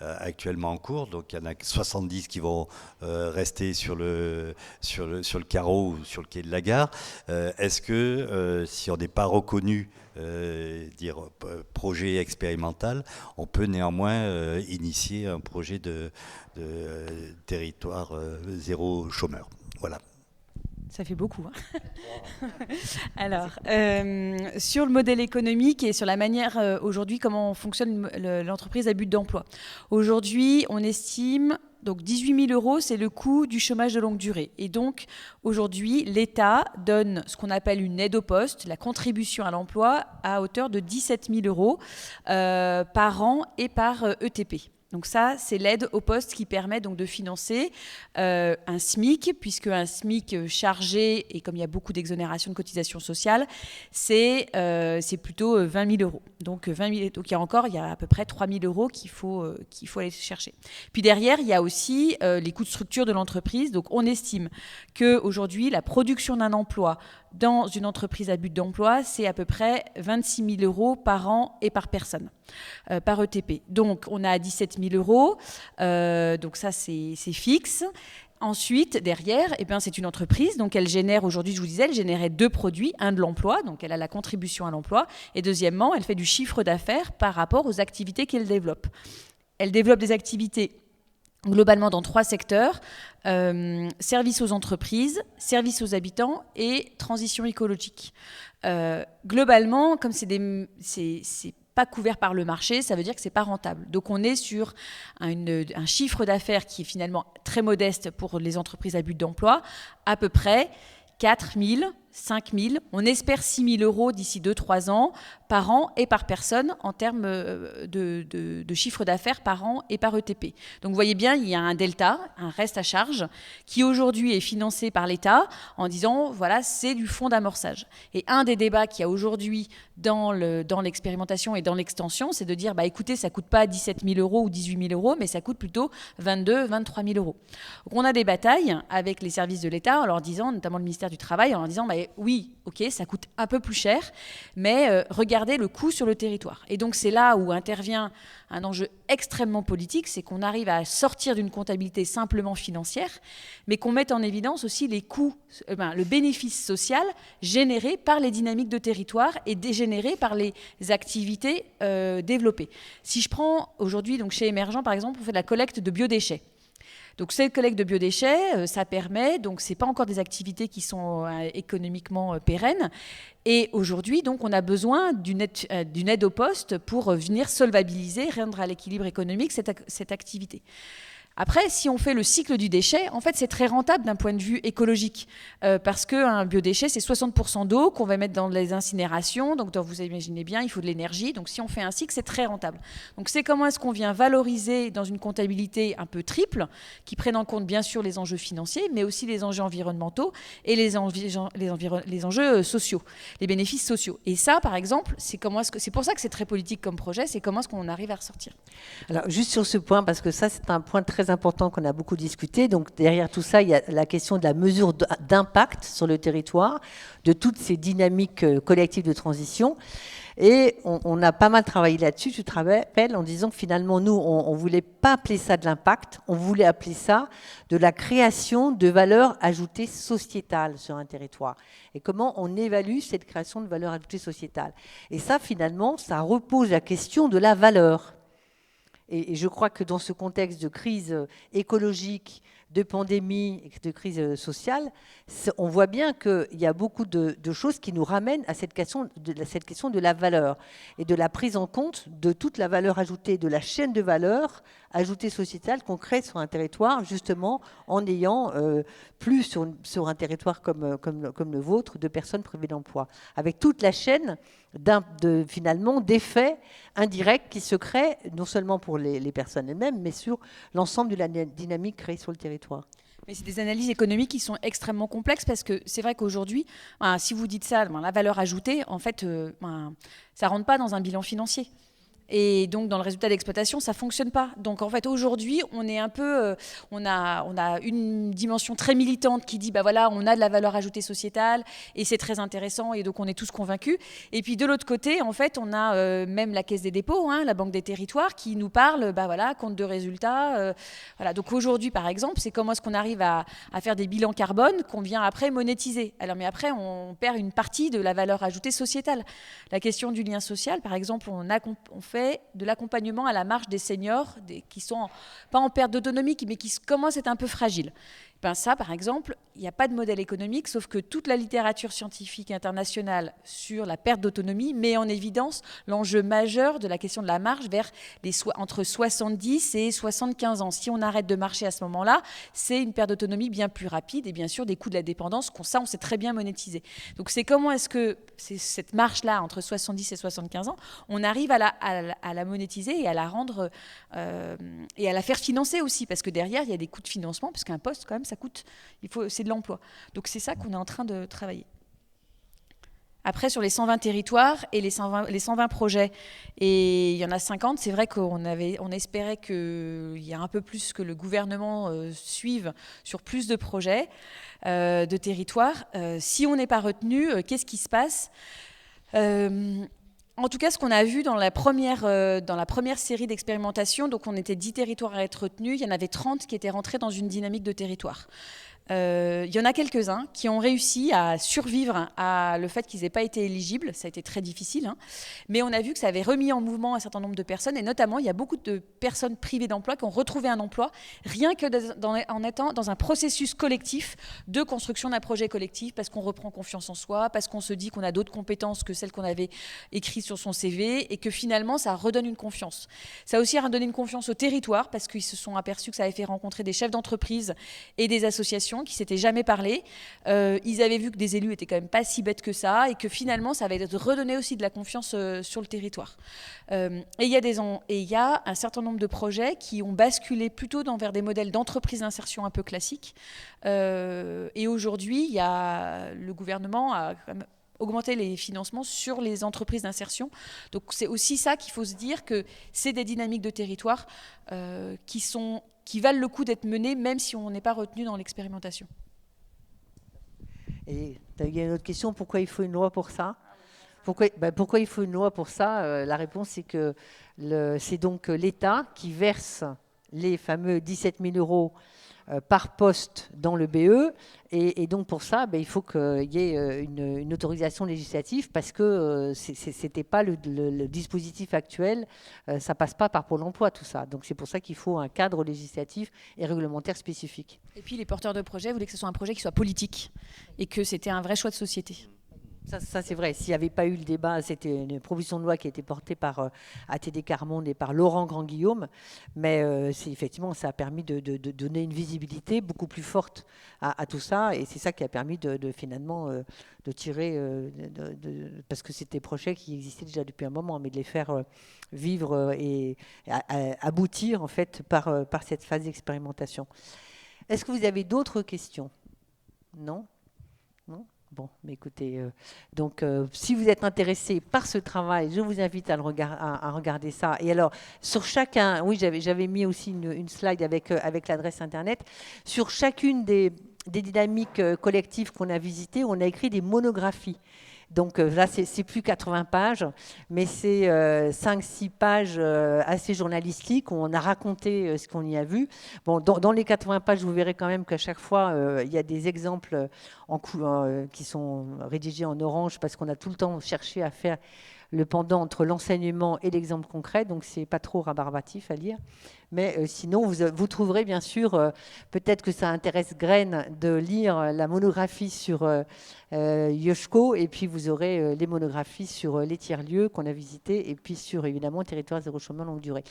actuellement en cours. Donc il y en a 70 qui vont rester sur le carreau ou sur le quai de la gare. Est-ce que si on n'est pas reconnu projet expérimental, on peut néanmoins initier un projet de territoire zéro chômeur? Voilà. Ça fait beaucoup. Hein. Alors, sur le modèle économique et sur la manière aujourd'hui comment fonctionne l'entreprise à but d'emploi. Aujourd'hui, on estime donc 18 000 euros, c'est le coût du chômage de longue durée. Et donc, aujourd'hui, l'État donne ce qu'on appelle une aide au poste, la contribution à l'emploi, à hauteur de 17 000 euros par an et par ETP. Donc ça, c'est l'aide au poste qui permet donc de financer un SMIC, puisque un SMIC chargé, et comme il y a beaucoup d'exonérations de cotisations sociales, c'est plutôt 20 000 euros. Donc, donc il y a à peu près 3 000 euros qu'il faut aller chercher. Puis derrière, il y a aussi les coûts de structure de l'entreprise. Donc on estime qu'aujourd'hui, la production d'un emploi dans une entreprise à but d'emploi, c'est à peu près 26 000 euros par an et par personne, par ETP. Donc, on a 17 000 euros, donc ça, c'est fixe. Ensuite, derrière, c'est une entreprise, donc elle génère, aujourd'hui, je vous disais, elle générait 2 produits, un de l'emploi, donc elle a la contribution à l'emploi, et deuxièmement, elle fait du chiffre d'affaires par rapport aux activités qu'elle développe. Elle développe des activités globalement dans 3 secteurs, services aux entreprises, services aux habitants et transition écologique. Globalement, comme c'est pas couvert par le marché, ça veut dire que c'est pas rentable. Donc on est sur un chiffre d'affaires qui est finalement très modeste pour les entreprises à but d'emploi, à peu près 4 000, 5 000, on espère 6 000 euros d'ici 2-3 ans par an et par personne en termes de chiffre d'affaires par an et par ETP. Donc vous voyez bien, il y a un delta, un reste à charge qui aujourd'hui est financé par l'État en disant voilà, c'est du fonds d'amorçage. Et un des débats qu'il y a aujourd'hui dans l'expérimentation et dans l'extension, c'est de dire écoutez, ça ne coûte pas 17 000 euros ou 18 000 euros, mais ça coûte plutôt 22 23 000 euros. Donc on a des batailles avec les services de l'État en leur disant, notamment le ministère du Travail, en leur disant oui, ok, ça coûte un peu plus cher, mais regardez le coût sur le territoire. Et donc c'est là où intervient un enjeu extrêmement politique, c'est qu'on arrive à sortir d'une comptabilité simplement financière, mais qu'on mette en évidence aussi les coûts, le bénéfice social généré par les dynamiques de territoire et dégénéré par les activités développées. Si je prends aujourd'hui, donc chez Émergent par exemple, on fait de la collecte de biodéchets. Donc cette collecte de biodéchets, ça permet, donc c'est pas encore des activités qui sont économiquement pérennes. Et aujourd'hui, donc, on a besoin d'une aide au poste pour venir solvabiliser, rendre à l'équilibre économique cette activité. Après, si on fait le cycle du déchet, en fait, c'est très rentable d'un point de vue écologique parce qu'un biodéchet, c'est 60% d'eau qu'on va mettre dans les incinérations. Donc, vous imaginez bien, il faut de l'énergie. Donc, si on fait un cycle, c'est très rentable. Donc, c'est comment est-ce qu'on vient valoriser dans une comptabilité un peu triple qui prenne en compte, bien sûr, les enjeux financiers, mais aussi les enjeux environnementaux et les enjeux sociaux, les bénéfices sociaux. Et ça, par exemple, c'est pour ça que c'est très politique comme projet, c'est comment est-ce qu'on arrive à ressortir. Alors, juste sur ce point, parce que ça, c'est un point très important qu'on a beaucoup discuté. Donc derrière tout ça, il y a la question de la mesure d'impact sur le territoire, de toutes ces dynamiques collectives de transition. Et on a pas mal travaillé là-dessus, tu te rappelles, en disant que finalement, nous, on ne voulait pas appeler ça de l'impact, on voulait appeler ça de la création de valeur ajoutée sociétale sur un territoire. Et comment on évalue cette création de valeur ajoutée sociétale. Et ça, finalement, ça repose la question de la valeur. Et je crois que dans ce contexte de crise écologique, de pandémie, de crise sociale, on voit bien qu'il y a beaucoup de choses qui nous ramènent à cette question de la valeur et de la prise en compte de toute la valeur ajoutée, de la chaîne de valeur ajoutée sociétale qu'on crée sur un territoire, justement en ayant plus sur un territoire comme le vôtre de personnes privées d'emploi, avec toute la chaîne finalement d'effets indirects qui se créent non seulement pour les personnes elles-mêmes, mais sur l'ensemble de la dynamique créée sur le territoire. Mais c'est des analyses économiques qui sont extrêmement complexes parce que c'est vrai qu'aujourd'hui, si vous dites ça, la valeur ajoutée, en fait, ça ne rentre pas dans un bilan financier. Et donc, dans le résultat d'exploitation, ça ne fonctionne pas. Donc, en fait, aujourd'hui, on est un peu... on a une dimension très militante qui dit, bah voilà, on a de la valeur ajoutée sociétale et c'est très intéressant et donc on est tous convaincus. Et puis, de l'autre côté, en fait, on a même la Caisse des dépôts, la Banque des territoires, qui nous parle, bah voilà, compte de résultats. Voilà. Donc, aujourd'hui, par exemple, c'est comment est-ce qu'on arrive à faire des bilans carbone qu'on vient après monétiser. Alors, mais après, on perd une partie de la valeur ajoutée sociétale. La question du lien social, par exemple, on fait de l'accompagnement à la marge des seniors qui sont pas en perte d'autonomie, mais qui commencent à être un peu fragiles. Ben ça, par exemple, il n'y a pas de modèle économique, sauf que toute la littérature scientifique internationale sur la perte d'autonomie met en évidence l'enjeu majeur de la question de la marge vers entre 70 et 75 ans. Si on arrête de marcher à ce moment-là, c'est une perte d'autonomie bien plus rapide et bien sûr des coûts de la dépendance, ça on sait très bien monétiser. Donc c'est comment est-ce que cette marche-là entre 70 et 75 ans, on arrive à la monétiser et à la rendre et à la faire financer aussi, parce que derrière il y a des coûts de financement, parce qu'un poste quand même ça coûte, c'est de l'emploi. Donc c'est ça qu'on est en train de travailler. Après, sur les 120 territoires et les 120 projets, et il y en a 50, c'est vrai qu'on espérait qu'il y ait un peu plus, que le gouvernement suive sur plus de projets de territoires. Si on n'est pas retenu, qu'est-ce qui se passe ? En tout cas, ce qu'on a vu dans la première série d'expérimentation, donc on était 10 territoires à être retenus, il y en avait 30 qui étaient rentrés dans une dynamique de territoire. Il y en a quelques-uns qui ont réussi à survivre à le fait qu'ils n'aient pas été éligibles. Ça a été très difficile, mais on a vu que ça avait remis en mouvement un certain nombre de personnes, et notamment il y a beaucoup de personnes privées d'emploi qui ont retrouvé un emploi rien que en étant dans un processus collectif de construction d'un projet collectif, parce qu'on reprend confiance en soi, parce qu'on se dit qu'on a d'autres compétences que celles qu'on avait écrites sur son CV, et que finalement ça redonne une confiance. Ça a aussi redonné une confiance au territoire, parce qu'ils se sont aperçus que ça avait fait rencontrer des chefs d'entreprise et des associations qui s'étaient jamais parlé. Ils avaient vu que des élus étaient quand même pas si bêtes que ça, et que finalement ça avait redonné aussi de la confiance sur le territoire. Et il y a un certain nombre de projets qui ont basculé plutôt vers des modèles d'entreprise d'insertion un peu classiques. Et aujourd'hui, le gouvernement a quand même augmenter les financements sur les entreprises d'insertion. Donc c'est aussi ça qu'il faut se dire, que c'est des dynamiques de territoire qui valent le coup d'être menées, même si on n'est pas retenu dans l'expérimentation. Et il y a une autre question, pourquoi il faut une loi pour ça ? Pourquoi il faut une loi pour ça ? La réponse, c'est que c'est donc l'État qui verse les fameux 17 000 € par poste dans le BE, et donc pour ça, il faut qu'il y ait une autorisation législative, parce que c'était pas le dispositif actuel, ça passe pas par Pôle emploi tout ça. Donc c'est pour ça qu'il faut un cadre législatif et réglementaire spécifique. Et puis les porteurs de projets voulaient que ce soit un projet qui soit politique et que c'était un vrai choix de société. Ça c'est vrai. S'il n'y avait pas eu le débat, c'était une proposition de loi qui a été portée par ATD Quart Monde et par Laurent Grand-Guillaume, mais effectivement, ça a permis de donner une visibilité beaucoup plus forte à tout ça, et c'est ça qui a permis finalement de tirer, parce que c'était des projets qui existaient déjà depuis un moment, mais de les faire vivre et aboutir en fait par cette phase d'expérimentation. Est-ce que vous avez d'autres questions ? Non ? Non ? Bon, mais écoutez, si vous êtes intéressé par ce travail, je vous invite à regarder ça. Et alors, sur chacun, oui, j'avais mis aussi une slide avec l'adresse Internet. Sur chacune des dynamiques collectives qu'on a visitées, on a écrit des monographies. Donc là, c'est plus 80 pages, mais c'est 5-6 pages assez journalistiques où on a raconté ce qu'on y a vu. Bon, dans les 80 pages, vous verrez quand même qu'à chaque fois, il y a des exemples qui sont rédigés en orange, parce qu'on a tout le temps cherché à faire le pendant entre l'enseignement et l'exemple concret, donc c'est pas trop rabarbatif à lire. Mais sinon, vous trouverez bien sûr, peut-être que ça intéresse Graine de lire la monographie sur Yoshko, et puis vous aurez les monographies sur les tiers-lieux qu'on a visités, et puis sur évidemment Territoire zéro chômeur longue durée.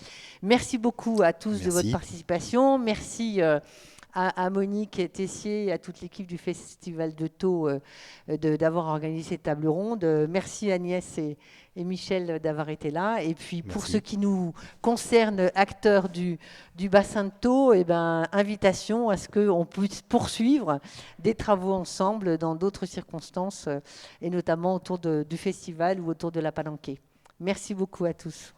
Merci beaucoup à tous de votre participation. Merci à Monique Tessier et à toute l'équipe du Festival de Thau d'avoir organisé cette table ronde. Merci Agnès et Michel d'avoir été là. Et puis pour Merci. ce qui nous concerne, acteurs du bassin de Thau, invitation à ce qu'on puisse poursuivre des travaux ensemble dans d'autres circonstances, et notamment autour du festival ou autour de la Palanquée. Merci beaucoup à tous.